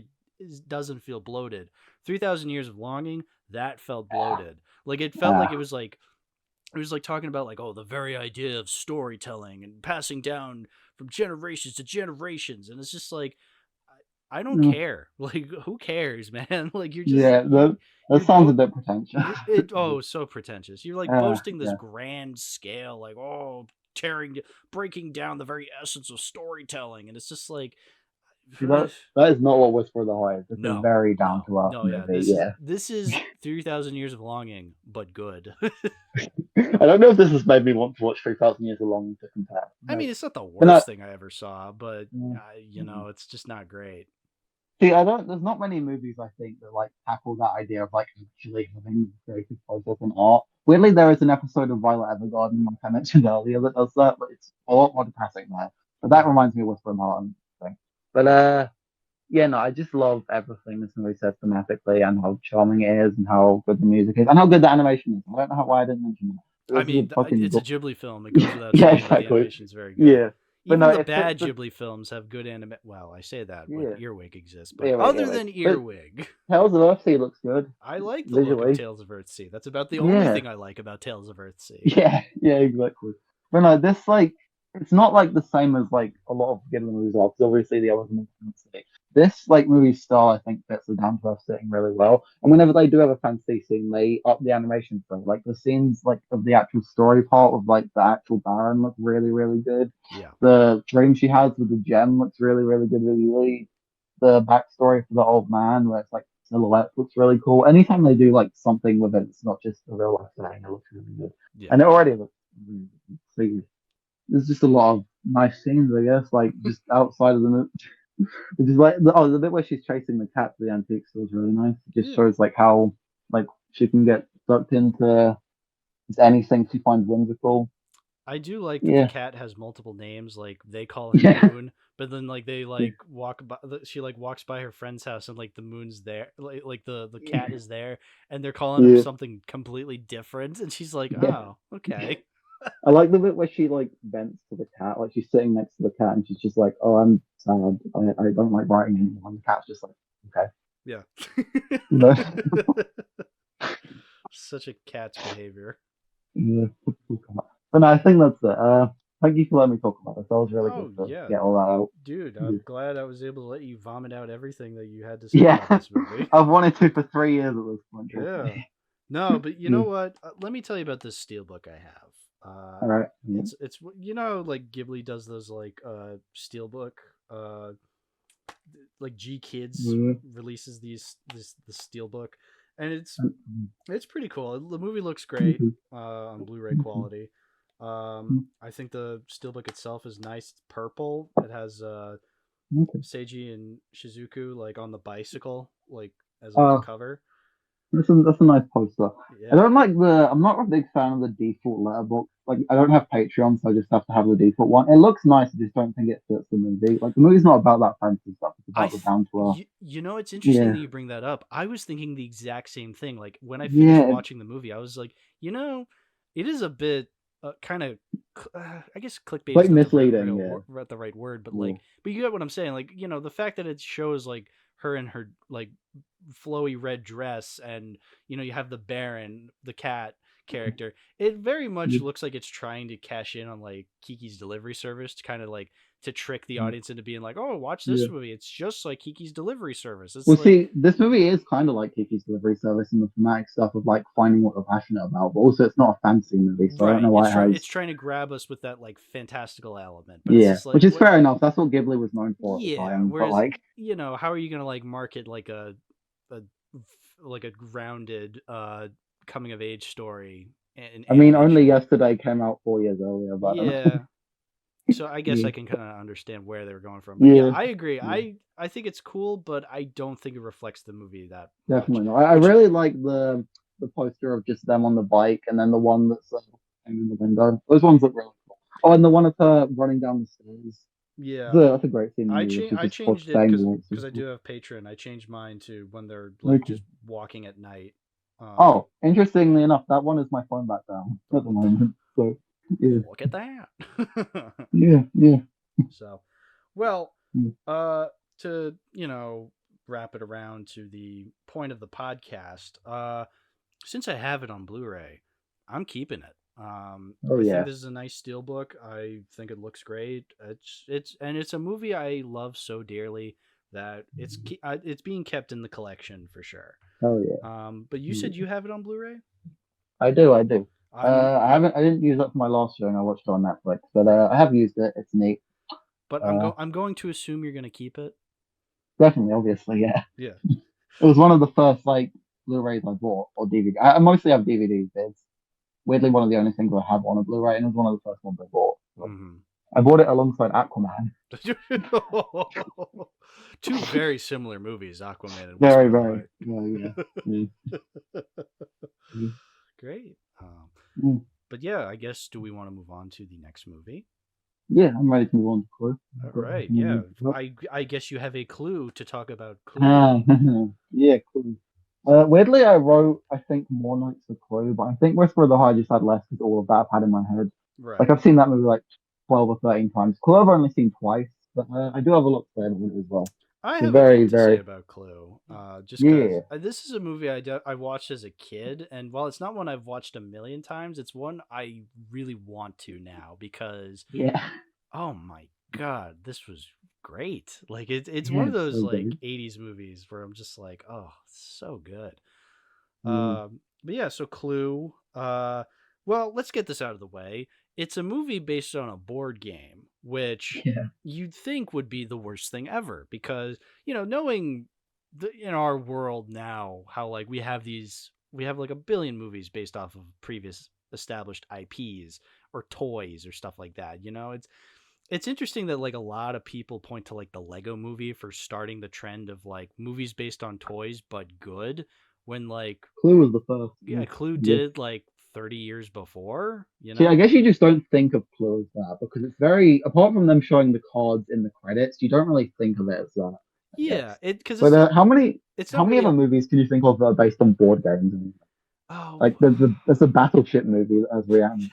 doesn't feel bloated. 3,000 Years of Longing, that felt bloated. Like it felt like Yeah. it was like talking about like, oh, the very idea of storytelling and passing down from generations to generations, and it's just like I don't Mm. care. Like, who cares, man? Like, Yeah. That you're sounds a bit pretentious. so pretentious. You're like Yeah. boasting this Yeah. grand scale, like, oh, breaking down the very essence of storytelling, and it's just like, See, that is not what Whisper of the Heart is. It's a no, very down no, to earth no, yeah, movie. Yeah. this is 3,000 Years of Longing, but good. I don't know if this has made me want to watch 3,000 Years Along to compare. I No. mean, it's not the But no, worst thing I ever saw, but mm, it's just not great. See, I don't. There's not many movies I think that like tackle that idea of like actually having the creative process and art. Weirdly, there is an episode of Violet Evergarden, like I mentioned earlier, that does that, but it's a lot more depressing there. But that Mhm. reminds me of Whisper in the Heart. But yeah, no, I just love everything this movie says thematically and how charming it is and how good the music is and how good the animation is. I don't know why I didn't mention that. I This is a mean, fucking it's a Ghibli film. It goes yeah, without yeah, saying that the exactly. animation's very good. Yeah, but no, Even the it fits bad the Ghibli films have good anime. Well, I say that when yeah. Earwig exists, but Earwig, other Earwig. than But Earwig, Tales of Earthsea looks good I like the look of visually. Tales of Earthsea. That's about the only Yeah, thing I like about Tales of Earthsea. yeah, yeah, exactly. But no, this like it's not like the same as like a lot of Ghibli movies are because obviously the others are more fantasy. This like movie style I think fits the down to earth setting really well. And whenever they do have a fantasy scene, they up the animation for it. Like the scenes like of the actual story part of like the actual Baron look really, really good. Yeah. The dream she has with the gem looks really, really good visually. The backstory for the old man where it's like silhouette looks really cool. Anytime they do like something with it, it's not just a real life setting, it looks really good. Yeah. And it already looks really good. So yeah, there's just a lot of nice scenes, I guess, like just outside of the movie. Which is like the bit where she's chasing the cat to the antique store is really nice. It just Yeah. shows like how like she can get sucked into anything she finds whimsical. I do like that the Yeah, cat has multiple names. Like they call him yeah, Moon, but then like they yeah, like walk by. She like walks by her friend's house and like the moon's there. Like the cat is there, and they're calling him yeah. something completely different. And she's like, Yeah. "Oh, okay, I like the bit where she like vents to the cat, like she's sitting next to the cat and she's just like, "Oh, I'm sad. I don't like writing anymore." And the cat's just like, "Okay." yeah." You know? Such a cat's behavior. Yeah. But no, I think that's it. Thank you for letting me talk about this. That was really good Oh to yeah, get all that out. dude. I'm glad I was able to let you vomit out everything that you had to say Yeah, about this movie. I've wanted to for 3 years at this point. Trust Yeah. me. No, but you Yeah. know what? Let me tell you about this steelbook I have. All right. Yeah. It's like Ghibli does those like steelbook like G Kids Yeah. releases this the steelbook, and Mm, it's pretty cool. The movie looks great mhm, on Blu-ray mhm, quality. mhm. I think the steelbook itself is nice. It's purple. It has Okay. Seiji and Shizuku like on the bicycle, like as like the Uh, cover. that's a nice poster. I Yeah. don't like the. I'm not a big fan of the default letterbox. Like, I don't have Patreon, so I just have to have the default one. It looks nice. I just don't think it fits the movie. Like, the movie's not about that fancy stuff. It's about the down to earth. It's interesting Yeah. that you bring that up. I was thinking the exact same thing. Like when I finished Yeah. watching the movie, I was like, it is a bit kind of I guess clickbait Like is not the misleading. Yeah. the right word, but Yeah. like but you get what I'm saying. Like, the fact that it shows like her in her like flowy red dress and you have the Baron, the cat character. It very much Yeah. looks like it's trying to cash in on like Kiki's Delivery Service to kind of like to trick the Yeah. audience into being like, "Oh, watch Yeah. this movie. It's just like Kiki's Delivery Service." It's Well, like, see, this movie is kind of like Kiki's Delivery Service and the thematic stuff of like finding what you're passionate about, but also it's not a fantasy movie, so I don't know right. why it It's has. trying to grab us with that like fantastical element, but it's Yeah, just like which is what fair enough. That's what Ghibli was known for at the yeah, time. But whereas like, how are you going to like market a like a grounded coming of age story in I mean, only animation? yesterday came out 4 years earlier, but I don't know. Yeah. So I guess Yeah, I can kind of understand where they were going from. But yeah, yeah, I agree. yeah, I think it's cool, but I don't think it reflects the movie that much. definitely not. I Which really like the poster of just them on the bike, and then the one that's in the window. Those ones look really cool. Oh, and the one of her running down the stairs. yeah, That's a great scene in the movie. She's I just changed it staying there. because I do have Patreon. I changed mine to when they're like Okay. just walking at night. Um, Oh, interestingly enough, that one is my phone background at the moment. So yeah, Look at that. yeah, yeah. So, well, Mm. to wrap it around to the point of the podcast. Since I have it on Blu-ray, I'm keeping it. Oh I think yeah. this is a nice steelbook. I think it looks great. It's a movie I love so dearly that it's being kept in the collection for sure. Oh yeah. But you Yeah. said you have it on Blu-ray. I do. I do. I'm I haven't. I didn't use it for my last show, and I watched it on Netflix. But right, I have used it. It's neat. but Uh, I'm going to assume you're going to keep it. Definitely, obviously, yeah. Yeah. It was one of the first like Blu-rays I bought or DVD. I mostly have DVDs. It's weirdly one of the only things I have on a Blu-ray, and it was one of the first ones I bought. So, Hmm. I bought it alongside Aquaman. Two very similar movies, Aquaman and Very, Whisper of the very. Heart. Yeah, yeah. Mm, Great. mm. But yeah, I guess, do we want to move on to the next movie? Yeah, I'm ready to move on to Clue. All I've got right. everything I Yeah. need to talk. I guess you have a clue to talk about Clue. Ah, yeah, Clue. Weirdly, I wrote, I think, more notes for Clue, but I think Whisper of the Heart just had less because all of that I've had in my head. Like, Right. I've seen that movie like 12 or 13 times. Clue I've only seen twice, but I do have a lot to say about it as well. I It's have a very, bit to say very, about Clue, just because yeah, this is a movie I watched as a kid, and while it's not one I've watched a million times, it's one I really want to now because, yeah, oh my god, this was great. Like it's one yeah, of it's those so like good. 80s movies where I'm just like, oh, so good. Mm, But yeah, so Clue. Well, let's get this out of the way. It's a movie based on a board game, which yeah, you'd think would be the worst thing ever because knowing in our world now how like we have like a billion movies based off of previous established IPs or toys or stuff like that. It's interesting that like a lot of people point to like the Lego movie for starting the trend of like movies based on toys but good when like Clue was the first. yeah, Clue Yeah. did it like 30 years before, See, I guess you just don't think of Clue as that because it's very, apart from them showing the cards in the credits, you don't really think of it as that, I Yeah, guess. it because But it's how not many really other movies can you think of that are based on board games? oh Like there's a Battleship movie that has Rihanna.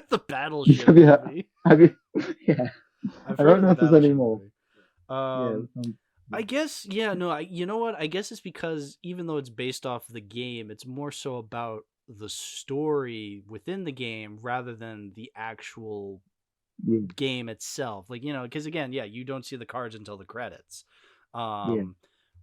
the Battleship Have you, movie. have you, yeah, I've I heard don't of know the if there's any Battleship more. movie. Yeah, Um I guess yeah, no, you know what? I guess it's because even though it's based off the game, it's more so about the story within the game rather than the actual yeah, game itself. Like, because again, yeah, you don't see the cards until the credits. yeah, Um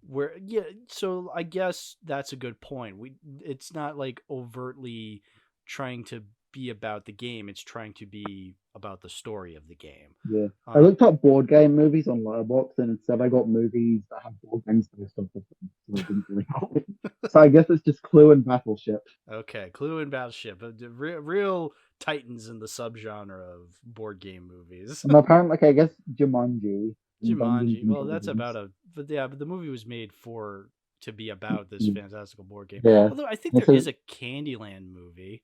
where yeah, so I guess that's a good point. It's not like overtly trying to be about the game, it's trying to be about the story of the game. yeah. I Um looked up board game movies on Letterboxd and instead I got movies that have board games based off of them, so I didn't really know. So I guess it's just Clue and Battleship. okay, Clue and Battleship, the real titans in the subgenre of board game movies. And apparently, like, I guess Jumanji and Dungeons Jumanji. and Well, that's about Dragons. but yeah, but the movie was made for to be about this Mm, fantastical board game. yeah. Although I think And there so, is a Candyland movie.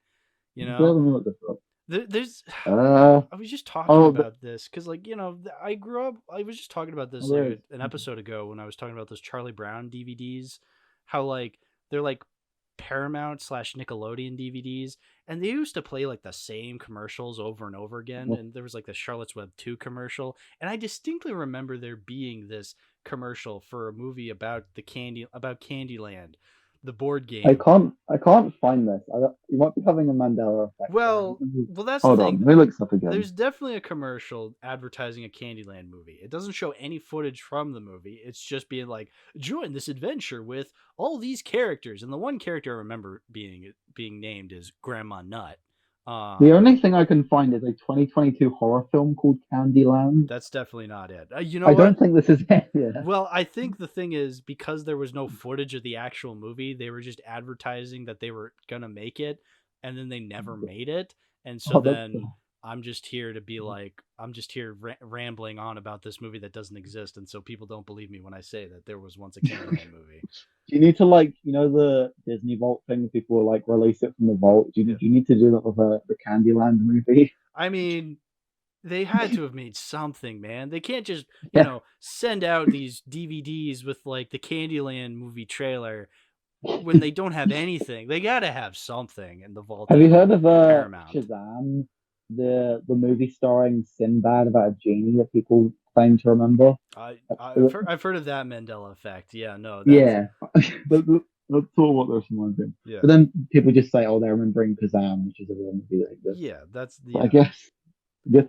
You let know, me look this up. there's. Uh, I was just talking oh, about this because, like, I grew up. I was just talking about this there like is. an episode ago when I was talking about those Charlie Brown DVDs. How like they're like Paramount slash Nickelodeon DVDs, and they used to play like the same commercials over and over again. And there was like the Charlotte's Web 2 commercial, and I distinctly remember there being this commercial for a movie about Candyland, the board game. I can't find this. You might be having a Mandela effect there. Well, well, that's the Hold on, thing. let me look this up again. There's definitely a commercial advertising a Candyland movie. It doesn't show any footage from the movie. It's just being like, join this adventure with all these characters. And the one character I remember being named is Grandma Nut. The only thing I can find is a 2022 horror film called Candyland. That's definitely not it. You know I what? don't think this is it. Yeah. Well, I think the thing is because there was no footage of the actual movie, they were just advertising that they were gonna make it, and then they never made it. And so Oh, that's. then I'm just here to be like, I'm just here rambling on about this movie that doesn't exist, and so people don't believe me when I say that there was once a Candyland movie. Do you need to like the Disney Vault thing? People will like release it from the vault. Yeah. Do you need to do that with the Candyland movie? I mean, they had to have made something, man. They can't just, Yeah. send out these DVDs with like the Candyland movie trailer when they don't have anything. They got to have something in the vault Have at you heard of Paramount. Shazam, the movie starring Sinbad about a genie that people claim to remember? I've heard of that Mandela effect. Yeah, no, that's Yeah, that's sort of what those reminds me. yeah, But then people just say, "Oh, they're remembering Kazam, which is a real movie that exists." yeah, that's But yeah, I guess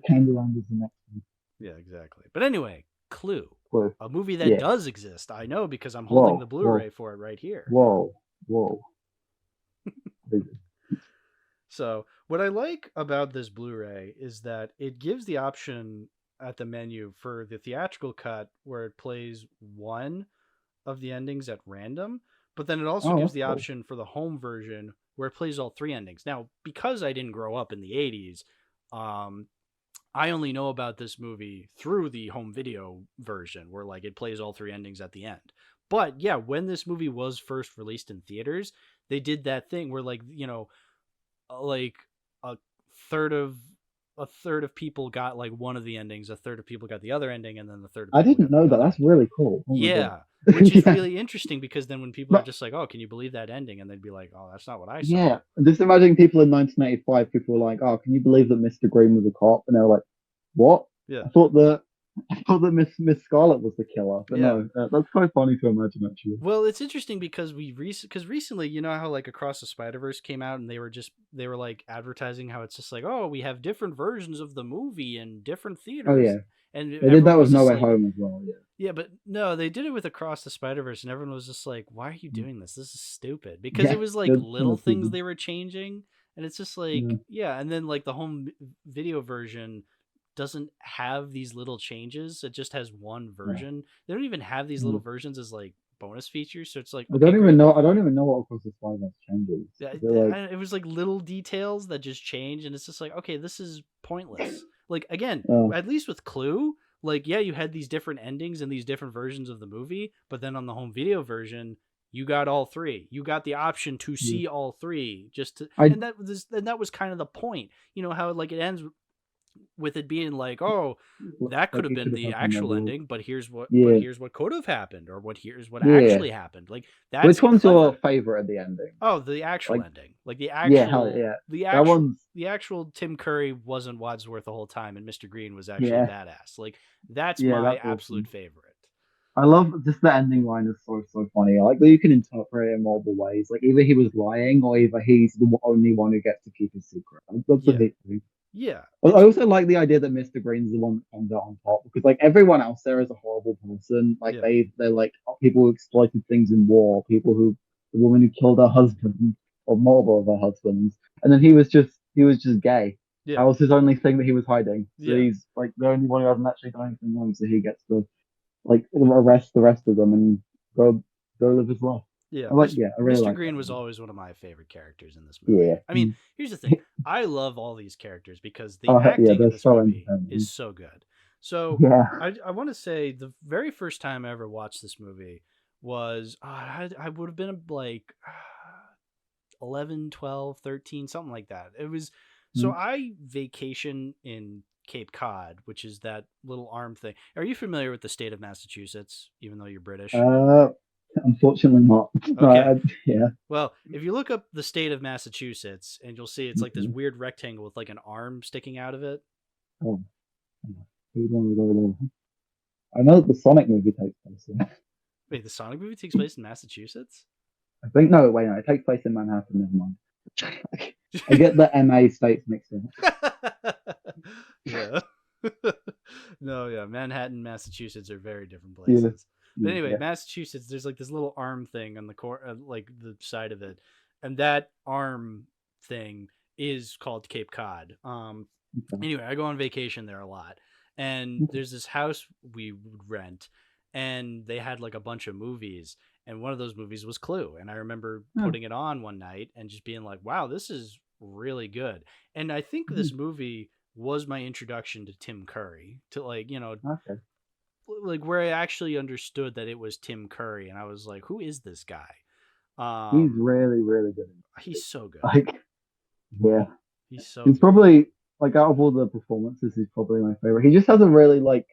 Candyland is the next one. yeah, exactly. But anyway, Clue, Clue. a movie that Yeah. does exist. I know because I'm holding the Blu-ray for it right here. Whoa. So, what I like about this Blu-ray is that it gives the option at the menu for the theatrical cut where it plays one of the endings at random, but then it also Oh, gives that's the cool. option for the home version where it plays all three endings. Now, because I didn't grow up in the 80s, um, I only know about this movie through the home video version where like it plays all three endings at the end. But yeah, when this movie was first released in theaters, they did that thing where like, like a third of a third of people got like one of the endings, a third of people got the other ending, and then the third of I people didn't got the know that. other That's ending. really cool. Oh my god. Yeah, which is Yeah. really interesting because then when people are But just like, "Oh, can you believe that ending?" and they'd be like, "Oh, that's not what I saw." yeah, just imagine people in 1985. People were like, "Oh, can you believe that Mr. Green was a cop?" And they were like, "What? Yeah, I thought that I thought that Miss Scarlet was the killer." But yeah. no, that's quite funny to imagine actually. Well, it's interesting because because recently, you know how like Across the Spider Verse came out and they were like advertising how it's just like, oh, we have different versions of the movie in different Oh theaters, yeah, and they did that everyone with was No just Way like, Home as well. Yeah. yeah, but no, they did it with Across the Spider Verse, and everyone was just like, why are you Mm. doing this? This is stupid because it Yeah, was like good little things criticism. they were changing, and it's just like, Yeah. yeah, and then like the home video version doesn't have these little changes. It just has one Yeah. version. They don't even have these little Mm. versions as like bonus features. So it's like, I okay, don't even great. know. I don't even know what Across the Spider-Verse changes. They're like, It was like little details that just change, and it's just like, okay, this is pointless. Like again, uh, at least with Clue, like yeah, you had these different endings and these different versions of the movie, but then on the home video version, you got all three. You got the option to yeah. see all three, just to, I and that was kind of the point. You know how like it ends with it being like, oh, that could like have it could been have the happened actual more. ending, but Yeah, here's what could have happened, or here's what yeah. actually happened. Like that's Which one's your clever. favorite at the ending? Oh, the actual Like, ending. Like yeah, hell yeah. That one's the actual Tim Curry wasn't Wadsworth the whole time and Mr. Green was actually a yeah, badass. Like that's yeah. my That's absolute awesome. favorite. I love just the ending line is so funny. I like that you can interpret it in multiple ways. Like either he was lying or either he's the only one who gets to keep his secret. That's a Yeah. big thing. Yeah. I It's also like the idea that Mr. Green's the one that comes out on top because like everyone else there is a horrible person. Like yeah. they're like people who exploited things in war, people who the woman who killed her husband or multiple of her husbands, and then he was just gay. Yeah. That was his only thing that he was hiding. So Yeah. he's like the only one who hasn't actually done anything wrong. So he gets to like arrest the rest of them and go live his life. Yeah. I really Mr. like Green that was one. always one of my favorite characters in this movie. Yeah. I mean, here's the thing. I love all these characters because the Yeah, acting in they're this so movie is entertaining. so good. So Yeah. I want to say the very first time I ever watched this movie was I would have been like 11, 12, 13, something like that. It was so I vacation in Cape Cod, which is that little arm thing. Are you familiar with the state of Massachusetts, even though you're British? Uh, Unfortunately not. No, Okay. yeah. Well, if you look up the state of Massachusetts and you'll see it's like this Okay. weird rectangle with like an arm sticking out of it. Oh, I know that the Sonic movie takes place in. Wait, the Sonic movie takes place in Massachusetts? I think no, wait, no, it takes place in Manhattan. Never mind. I get the MA states mixed up. Yeah. No, yeah. Manhattan, Massachusetts are very different Yeah, places. But anyway, yeah. Massachusetts, there's like this little arm thing on the like the side of it, and that arm thing is called Cape Cod. Okay. Anyway, I go on vacation there a lot, and there's this house we would rent, and they had like a bunch of movies, and one of those movies was Clue, and I remember Oh, putting it on one night and just being like, "Wow, this is really good." And I think this movie was my introduction to Tim Curry, to like okay. like where I actually understood that it was Tim Curry, and I was like, "Who is this guy?" He's Um, really, really good. he's so good. Like, yeah, He's so he's good. probably like out of all the performances, he's probably my favorite. He just has a really like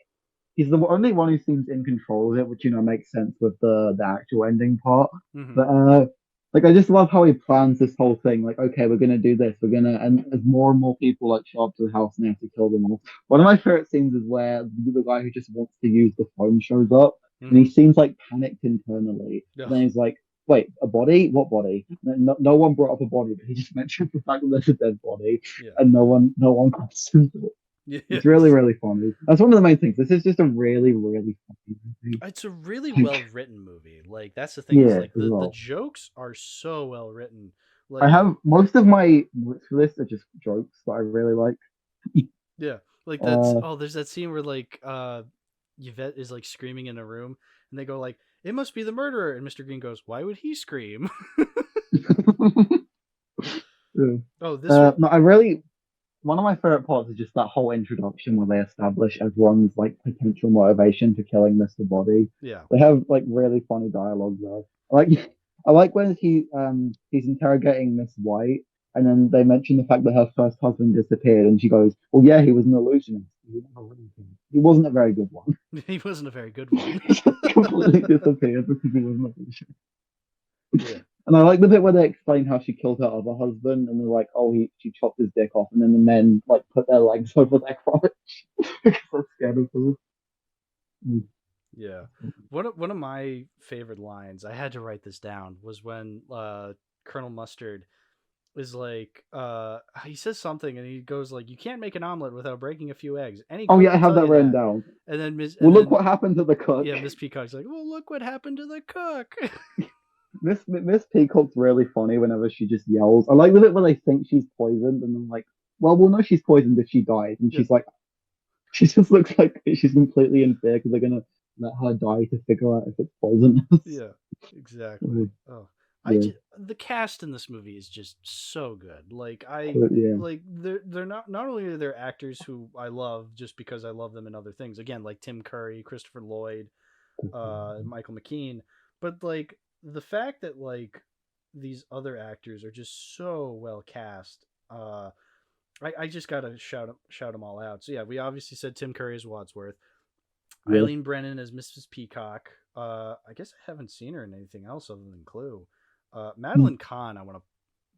he's the only one who seems in control of it, which makes sense with the actual ending part. Hmm. But like I just love how he plans this whole thing. Like, okay, we're gonna do this. We're gonna and as more and more people like show up to the house and they have to kill them all. One of my favorite scenes is where the guy who just wants to use the phone shows up and he Hmm. seems like panicked internally. And then he's like, "Wait, a body? What body?" No one brought up a body, but he just mentioned the fact that there's a dead body, Yeah. and no one questions it. It's really, Yes. really funny. That's one of the main things. This is just a really, really funny movie. It's a really well Like, written movie. Like that's the thing is yeah, like as the well. jokes are so well written. I Like have most of my notes for this are just jokes that I really like. yeah, like that's Uh, oh there's that scene where like Yvette is like screaming in a room and they go like it must be the murderer and Mr. Green goes why would he scream? yeah. Oh, this one No, I really. one of my favorite parts is just that whole introduction where they establish everyone's like potential motivation for killing Mr. Body. Yeah. They have like really funny dialogue there. Like I like when he's interrogating Miss White and then they mention the fact that her first husband disappeared and she goes, well yeah, he was an illusionist. He wasn't a very good one. He wasn't a very good one. He just completely disappeared because he wasn't a illusionist. Yeah. And I like the bit where they explain how she killed her other husband, and they're like, "Oh, she chopped his dick off," and then the men like put their legs over their crotch because they're scared of her. Yeah. One of my favorite lines, I had to write this down, was when Colonel Mustard is like he says something and he goes like, you can't make an omelet without breaking a few eggs. Any Oh cook yeah, I will have tell that you written that. down. And then Well, look what happened to the cook. Yeah, Miss Peacock's like, well, look what happened to the cook. Miss Peacock's really funny whenever she just yells. I like the bit where they think she's poisoned, and then like, well, we'll know she's poisoned if she dies, and Yeah. she's like, she just looks like she's completely in fear because they're gonna let her die to figure out if it's poisonous. Yeah, exactly. Oh, Yeah. The cast in this movie is just so good. Like Yeah. like they're not only are there actors who I love just because I love them in other things. Again, like Tim Curry, Christopher Lloyd, Michael McKean, but like the fact that like these other actors are just so well cast. I just gotta shout them all out. So yeah, we obviously said Tim Curry as Wadsworth, Yeah. Eileen Brennan as Mrs. Peacock. I guess I haven't seen her in anything else other than Clue. Madeline Kahn, I want to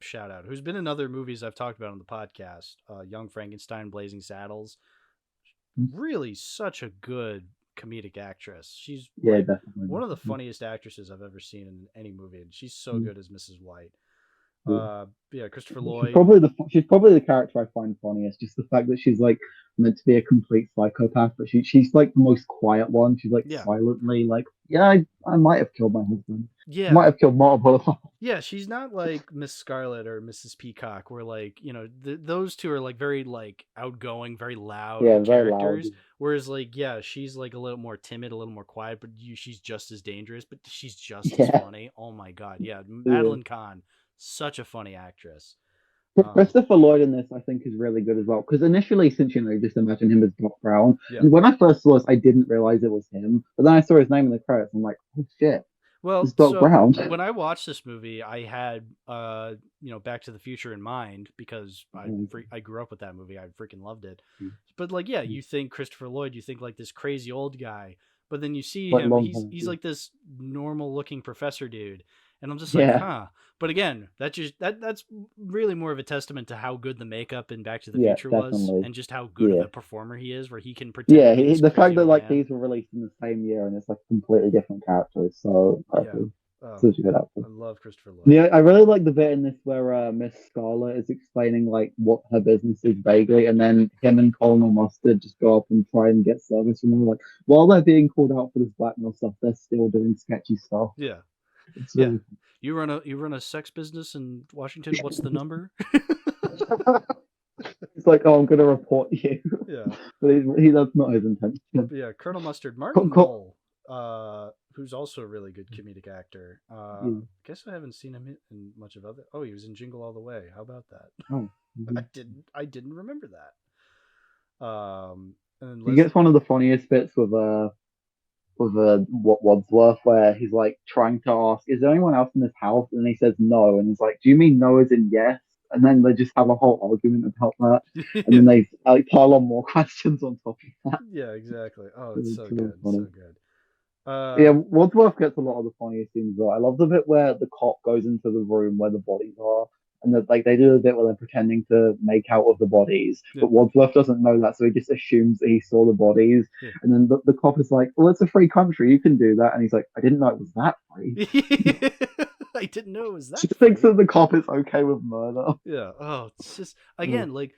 shout out, who's been in other movies I've talked about on the podcast. Young Frankenstein, Blazing Saddles. Really, such a good comedic actress. She's like Definitely. one of the funniest actresses I've ever seen in any movie, and she's so good as Mrs. White. Yeah, Christopher Lloyd. She's probably the character I find funniest. Just the fact that she's like meant to be a complete psychopath, but she's like the most quiet one. She's like silently like, yeah, I might have killed my husband. Yeah, I might have killed multiple of them. Yeah, she's not like Miss Scarlet or Mrs. Peacock, where like those two are like very like outgoing, very loud characters. Loud. Whereas like she's like a little more timid, a little more quiet, but she's just as dangerous. But she's just as funny. Oh my god, yeah, Madeline Kahn, such a funny actress. Christopher Lloyd in this, I think, is really good as well. Because initially, since you just imagine him as Doc Brown, and when I first saw this, I didn't realize it was him. But then I saw his name in the credits, and I'm like, oh shit. Well, it's Doc Brown. When I watched this movie, I had Back to the Future in mind because I grew up with that movie. I freaking loved it. But like, yeah, you think Christopher Lloyd, you think like this crazy old guy, but then you see him, he's like this normal looking professor dude. And I'm just like, huh. But again, that's really more of a testament to how good the makeup in Back to the Future was, and just how good of a performer he is, where he can pretend. Yeah, the fact that like these were released in the same year and it's like completely different characters, so perfect. Such a good actor. I love Christopher Lloyd. Yeah, I really like the bit in this where Miss Scarlet is explaining like what her business is vaguely, and then him and Colonel Mustard just go up and try and get service from them. Like while they're being called out for this blackmail stuff, they're still doing sketchy stuff. Yeah. It's really... You run a sex business in Washington. What's the number? It's like, oh, I'm gonna report you. Yeah, but that's not his intention. Yeah, Colonel Mustard, Martin Mull, who's also a really good comedic actor. I guess I haven't seen him in much of other. Oh, he was in Jingle All the Way. How about that? Oh, I didn't remember that. And he gets one of the funniest bits with Wadsworth, where he's like trying to ask, is there anyone else in this house? And he says no, and he's like, do you mean no as in yes? And then they just have a whole argument about that, and then they like pile on more questions on top of that. Yeah, exactly. Oh, it's so good, funny. So good. Wadsworth gets a lot of the funniest scenes though. I love the bit where the cop goes into the room where the bodies are, and they do a bit where they're pretending to make out of the bodies, but Wadsworth doesn't know that, so he just assumes that he saw the bodies. And then the cop is like, well, it's a free country, you can do that. And he's like, I didn't know it was that free. I didn't know it was that she thinks that the cop is okay with murder. Yeah. Oh, it's just, again, like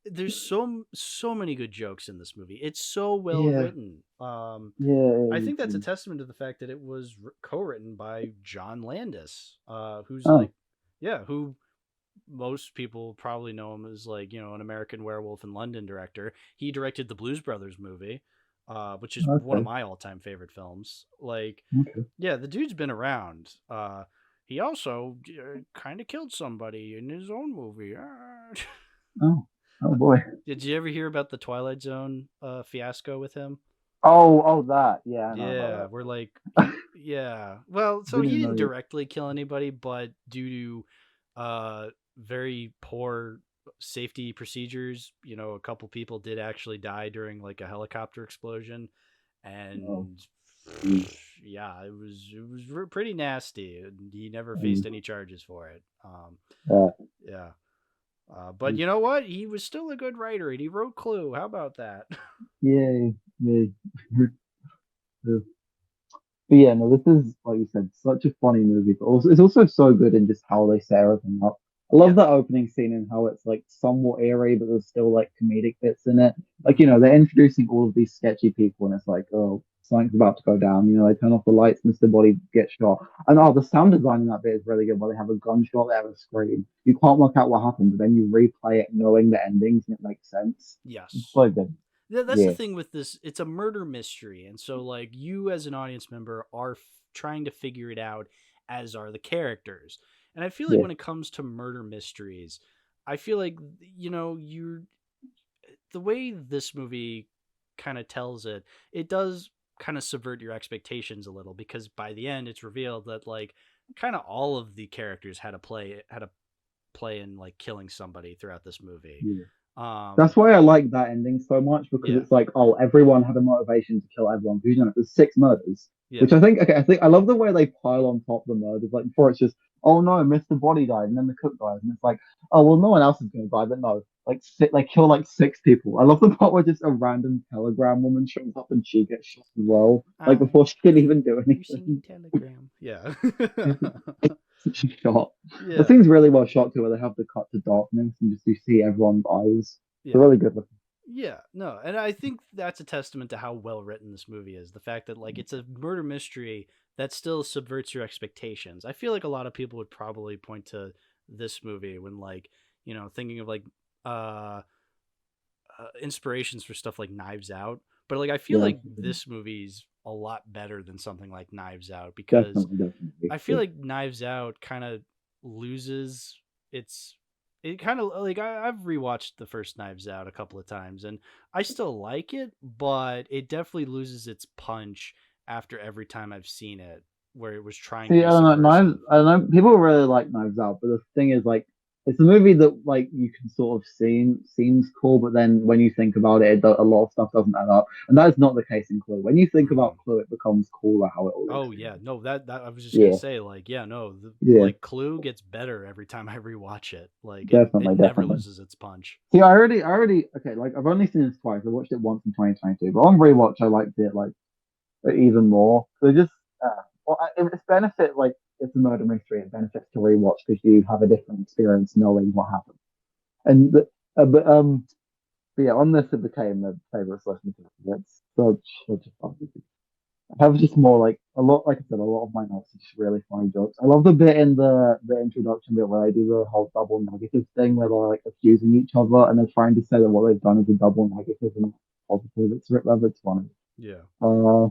there's so many good jokes in this movie. It's so well written. I think that's a testament to the fact that it was co-written by John Landis, who's who most people probably know him as like, an American Werewolf in London director. He directed the Blues Brothers movie, which is one of my all-time favorite films. Like, the dude's been around. He also kind of killed somebody in his own movie. Oh boy. Did you ever hear about the Twilight Zone fiasco with him? Oh, that. Yeah, I know Yeah, about we're that. like, yeah. Well, so Didn't he even didn't know you. directly kill anybody, but due to very poor safety procedures, a couple people did actually die during like a helicopter explosion, Oh, and geez. yeah, it was pretty nasty, and he never Um, faced any charges for it. uh, Yeah. But you know what? He was still a good writer, and he wrote Clue. How about that? yeah, yeah. But yeah, no, this is like you said, such a funny movie, but also it's also so good in just how they set everything up. I love Yeah. that opening scene and how it's like somewhat eerie, but there's still like comedic bits in it. Like, Hmm. they're introducing all of these sketchy people, and it's like, oh, something's about to go down. They turn off the lights, Mr. Body gets shot. And the sound design in that bit is really good. Where they have a gunshot, they have a scream. You can't work out what happened, but then you replay it knowing the endings, and it makes sense. It's Yes. so good. That's the Yeah, thing with this. It's a murder mystery, and so like you as an audience member are trying to figure it out, as are the characters. And I feel like yeah, when it comes to murder mysteries, I feel like you're the way this movie kind of tells it. It does kind of subvert your expectations a little, because by the end it's revealed that like kind of all of the characters had a play in like killing somebody throughout this movie. yeah. Um, That's why I like that ending so much because yeah, it's like, oh, everyone had a motivation to kill everyone. Because there's six murders, yeah. which I think I love the way they pile on top the murders. Like before, it's just, oh no, Mr. Body died, and then the cook dies, and it's like, oh well, no one else is going to die, but no, like kill like six people. I love the part where just a random telegram woman shows up and she gets shot as well, like I before she can even do received anything. telegram. Yeah. Such a shot. The Yeah. scene's really well shot too, where they have the cut to darkness and just you see everyone's eyes. They're Yeah. really good looking. Yeah. No, and I think that's a testament to how well written this movie is. The fact that like it's a murder mystery that still subverts your expectations. I feel like a lot of people would probably point to this movie when like, thinking of like uh, inspirations for stuff like Knives Out. But like I feel Yeah, like this movie's a lot better than something like Knives Out, because definitely, definitely. I feel like Knives Out kind of loses its. It kind of like I've rewatched the first Knives Out a couple of times, and I still like it, but it definitely loses its punch after every time I've seen it, where it was trying to See, be I don't know, Knives. subversive. I don't know. People really like Knives Out, but the thing is, like, it's a movie that like you can sort of seems cool, but then when you think about it, a lot of stuff doesn't add up, and that is not the case in Clue. When you think Hmm. about Clue, it becomes cooler how it all Oh exists. yeah, no, that I was just gonna Yeah, say like yeah, no, yeah, like Clue gets better every time I rewatch it. Like it definitely, never definitely. loses its punch. See, I already, okay, like I've only seen this twice. I watched it once in 2022, but on rewatch, I liked it like even more. So just, it's benefit like it's a murder mystery. It benefits to rewatch because you have a different experience knowing what happened. And uh, but um, but yeah, on this it became a favorite selection. It's such a fun movie. I have just more like a lot, like I said, a lot of my notes are just really funny jokes. I love the bit in the introduction bit where they do the whole double negative thing where they're like accusing each other and they're trying to say that what they've done is a double negative and not positive. It's funny. Yeah. Uh,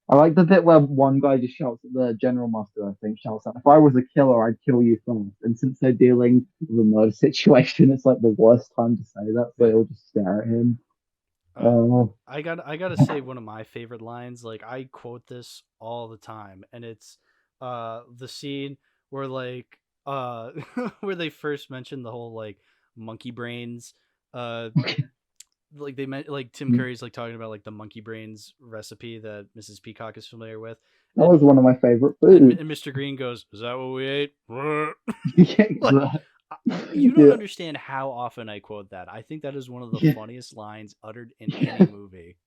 I like the bit where one guy just shouts at the general master, I think, shouts out, if I was a killer, I'd kill you first. And since they're dealing with a murder situation, it's like the worst time to say that, so Yeah. they'll just stare at him. Uh, Uh, I gotta say one of my favorite lines. Like I quote this all the time, and it's the scene where like where they first mentioned the whole like monkey brains. Uh, like they meant like Tim that Curry's like talking about like the monkey brains recipe that Mrs. Peacock is familiar with, was and one of my favorite and, foods. and Mr. Green goes, "Is that what we ate?" Like Yeah, you don't yeah, understand how often I quote that. I think that is one of the yeah. funniest lines uttered in any movie.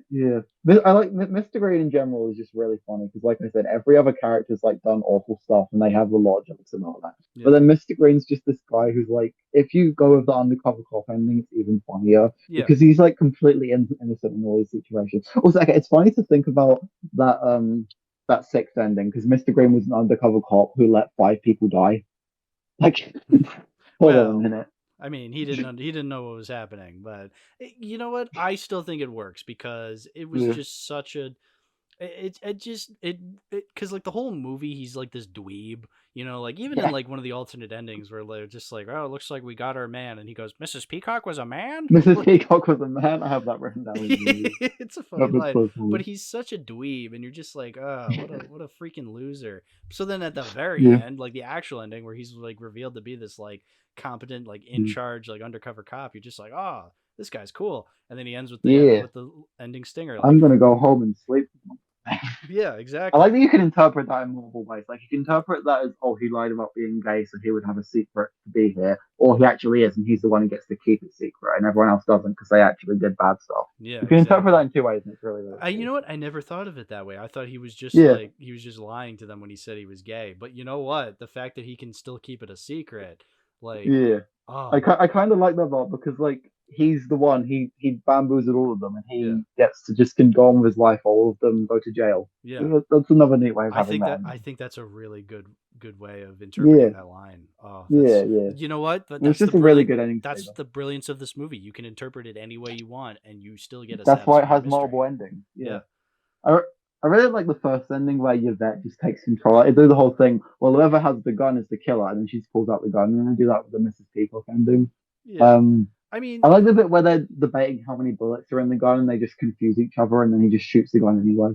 Yeah, I like Mr. Green in general is just really funny because, like I said, every other character's like done awful stuff and they have a lot of jokes and all that. But Yeah. then Mr. Green's just this guy who's like, if you go with the undercover cop ending, it's even funnier Yeah. because he's like completely innocent in all these situations. Also, okay, it's funny to think about that sixth ending because Mr. Green was an undercover cop who let five people die. Like, hold on a Well, minute. I mean, he didn't know what was happening, but you know what? I still think it works because it was Yeah, just such a It just it because like the whole movie he's like this dweeb, like even in Yeah, like one of the alternate endings where they're just like, oh, it looks like we got our man, and he goes, Mrs. Peacock was a man. Mrs. Like, Peacock was a man. I have that written down as well. it's a funny That was line, so but funny. he's such a dweeb, and you're just like, oh, what a freaking loser. So then at the very Yeah. end, like the actual ending where he's like revealed to be this like competent, like in Mm. charge, like undercover cop, you're just like, oh, this guy's cool. And then he ends with Yeah. the ending stinger, I'm like, gonna go home and sleep. yeah, I like exactly. that you can interpret that in multiple ways. Like you can interpret that as, oh, he lied about being gay, so he would have a secret to be here, or he actually is, and he's the one who gets to keep it secret, and everyone else doesn't because they actually did bad stuff. Yeah, You can interpret that exactly. in two ways, and it's really, really You cool. know what? I never thought of it that way. I thought he was just Yeah, like he was just lying to them when he said he was gay. But you know what? The fact that he can still keep it a secret, like, yeah. oh I kind of like that part because like he's the one he bamboozled all of them, and yeah, he gets to just can go on with his life. All of them go to jail. yeah. That's another neat way of having that. I think that's a really good way of Yeah, interpreting that line. Oh, yeah, that's yeah. you know what? But It was just a really good ending that's flavor. the brilliance of this movie. You can interpret it any way you want, and you still get a That's why it satisfying has mystery. multiple endings. Yeah. Yeah, I, I really like the first ending where Yvette just takes control. I do the whole thing. Well, whoever has the gun is the killer, and then she just pulls out the gun, and then I do that with the Mrs. Peacock ending. yeah. Um, I mean, I like the bit where they're debating how many bullets are in the gun, and they just confuse each other, and then he just shoots the gun anyway.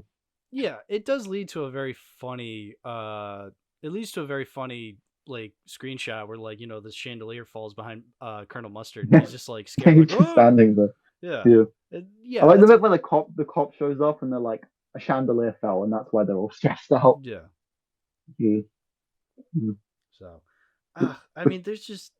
yeah, it does lead to a very funny it leads to a very funny like screenshot where like, the chandelier falls behind Colonel Mustard and he's just like scared He's like, just "Oh!" standing there. Yeah. Yeah. I Yeah, like the that's bit where the cop shows up, and they're like a chandelier fell, and that's why they're all stressed out. yeah. Yeah. Mm. So, But, I but mean, there's just,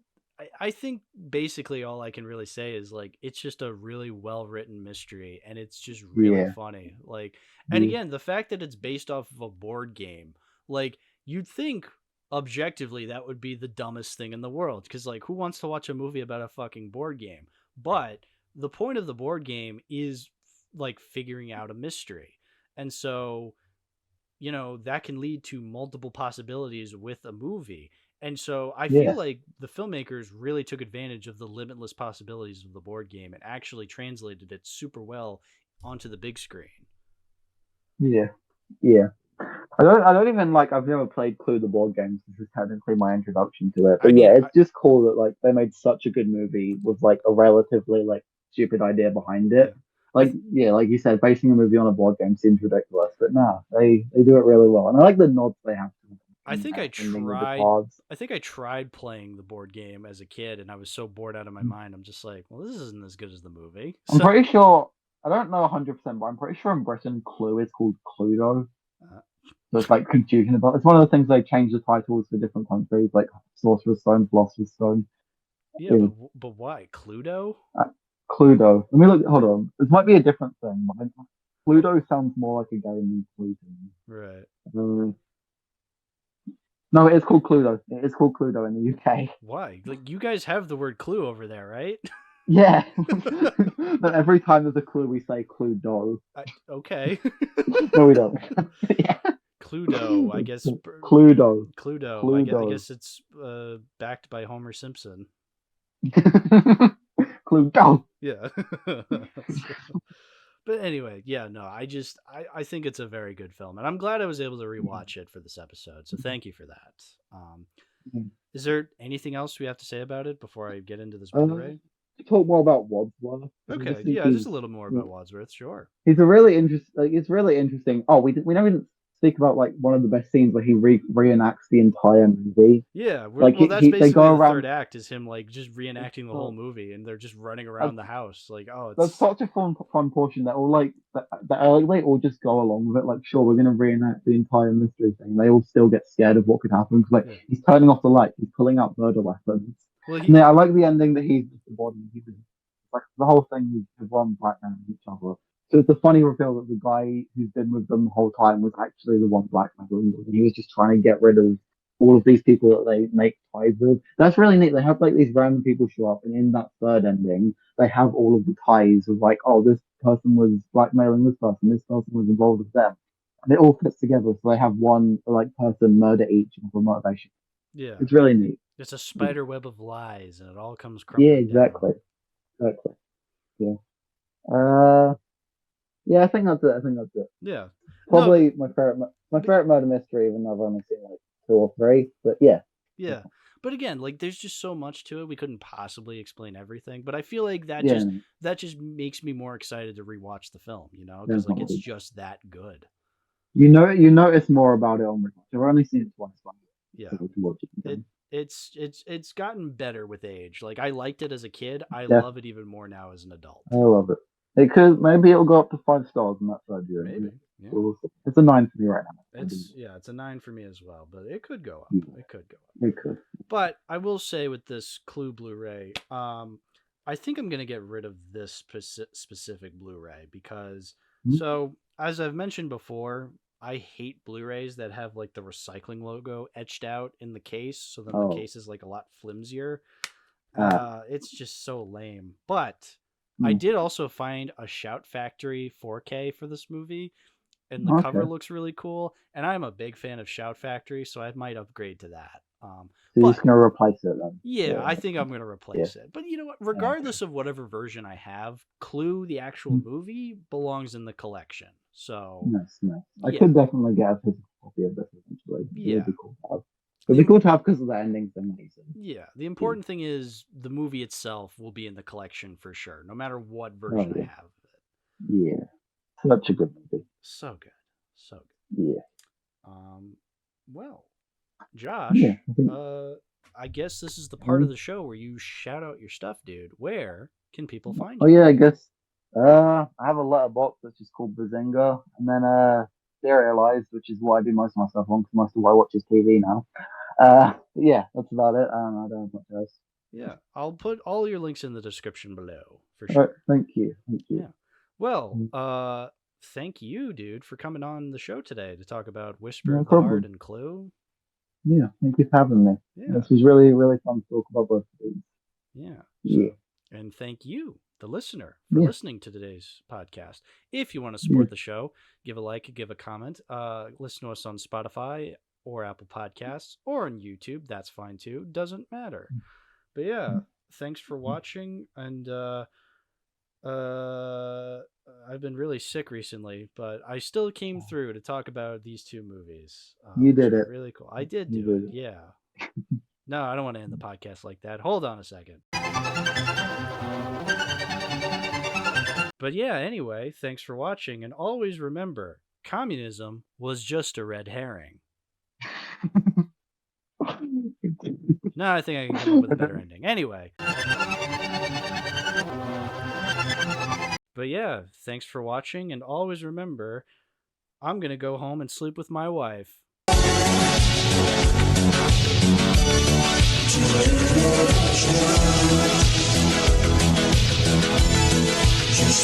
I think basically all I can really say is like, it's just a really well written mystery and it's just really yeah, funny. Like, and yeah, again, the fact that it's based off of a board game, like, you'd think objectively that would be the dumbest thing in the world. Cause, like, who wants to watch a movie about a fucking board game? But the point of the board game is like figuring out a mystery. And so, that can lead to multiple possibilities with a movie. And so I feel yeah, like the filmmakers really took advantage of the limitless possibilities of the board game and actually translated it super well onto the big screen. yeah, yeah. I don't even like. I've never played Clue the board games. This is technically my introduction to it, I but mean, yeah, it's just cool that like they made such a good movie with like a relatively like stupid idea behind yeah, it. I Like yeah, like you said, basing a movie on a board game seems ridiculous, but nah, they do it really well, and I like the nods they have to I in think I that ending with the tried. cards. I think I tried playing the board game as a kid, and I was so bored out of my mind. I'm just like, well, this isn't as good as the movie. I'm So, pretty sure. I don't know 100%, but I'm pretty sure in Britain Clue is called Cluedo. uh, So it's like confusion about. It's one of the things they change the titles for different countries, like Sorcerer's Stone, Philosopher's Stone. yeah, Yeah. but why Cluedo? Uh, Cluedo. Let me look. Hold on. This might be a different thing. But Cluedo sounds more like a game than Cluedo. Right? Uh, no, it is called Cluedo. It is called Cluedo in the UK. Why? Like you guys have the word clue over there, right? Yeah. But every time there's a clue, we say Cluedo. Okay. No, we don't. Yeah. Cluedo, I guess. Cluedo. Cluedo. I Cluedo. guess it's backed by Homer Simpson. Cluedo. Yeah. But anyway, yeah, no, I think it's a very good film, and I'm glad I was able to rewatch it for this episode. So thank you for that. Um, is there anything else we have to say about it before I get into this Uh, Blu-ray? talk more about Wadsworth. I Okay, just think yeah, just a little more about Wadsworth, sure. he's a really interesting. Like, it's really interesting. Oh, we never even speak about like one of the best scenes where he reenacts the entire movie. Yeah, Like well, that's they go basically the third around. act is him like just reenacting the whole So, movie, and they're just running around that's, the house. Like, oh, that's it's such a fun portion that all like that like they all just go along with it. Like, sure, we're gonna reenact the entire mystery thing. They all still get scared of what could happen because like yeah. he's turning off the lights, he's pulling out murder weapons. Well, And yeah, I like the ending that he's just the body. He's like the whole thing is one blackmailing each other. So it's a funny reveal that the guy who's been with them the whole time was actually the one blackmailing them. And he was just trying to get rid of all of these people that they make ties with. That's really neat. They have like these random people show up, and in that third ending, they have all of the ties of like, oh, this person was blackmailing this person was involved with them. And it all fits together. So they have one like person murder each for motivation. yeah. It's really neat. It's a spider web of lies, and it all comes Yeah, crumbling down. exactly. Exactly. Yeah. Uh, yeah, I think that's it. I think that's it. Yeah. Probably my favorite murder mystery, even though I've only seen like 2 or 3. But yeah. Yeah. But again, like there's just so much to it. We couldn't possibly explain everything. But I feel like that just makes me more excited to rewatch the film, because like it's just that good. You notice more about it on rewatch. I've only seen it twice. Yeah. It's gotten better with age. Like I liked it as a kid. I love it even more now as an adult. I love it. Maybe it'll go up to 5 stars on that side. Maybe. Yeah. It's a 9 for me right now. It's a 9 for me as well, but it could go up. Yeah. It could go up. It could. But I will say with this Clue Blu-ray, I think I'm gonna get rid of this specific Blu-ray because so as I've mentioned before, I hate Blu-rays that have like the recycling logo etched out in the case, so then the case is like a lot flimsier. It's just so lame. But I did also find a Shout Factory 4K for this movie, and the cover looks really cool. And I'm a big fan of Shout Factory, so I might upgrade to that. So you're just gonna replace it then? Yeah, I think I'm gonna replace it. But you know what? Regardless of whatever version I have, Clue, the actual movie, belongs in the collection. So nice. I could definitely get a physical copy of this eventually. Yeah, it'd be cool to have. It'd be cool to have because of the ending's amazing. Yeah, the important thing is the movie itself will be in the collection for sure, no matter what version I have of it. Yeah, such a good movie. So good, so good. Yeah. Well, Josh, I guess this is the part of the show where you shout out your stuff, dude. Where can people find you? Oh yeah, I guess I have a letterbox which is called Bazinga, and then Serialized, which is what I do most of my stuff on because most of what I watch is TV now. Yeah, that's about it. I don't have much else. Yeah, I'll put all your links in the description below for sure. All right, thank you. Yeah. Well, thank you, dude, for coming on the show today to talk about Whisper of the Heart and Clue. Yeah, thank you for having me. Yeah. This was really, really fun to talk about both of these. Yeah. Yeah. And thank you, the listener, for listening to today's podcast. If you want to support the show, give a like, give a comment, listen to us on Spotify or Apple Podcasts or on YouTube. That's fine too. Doesn't matter. But yeah, thanks for watching. And I've been really sick recently, but I still came through to talk about these 2 movies. You did it. Really cool. I did do it. Yeah. No, I don't want to end the podcast like that. Hold on a second. But yeah, anyway, thanks for watching. And always remember, communism was just a red herring. No, I think I can come up with a better ending. Anyway. But yeah, thanks for watching. And always remember, I'm going to go home and sleep with my wife. Just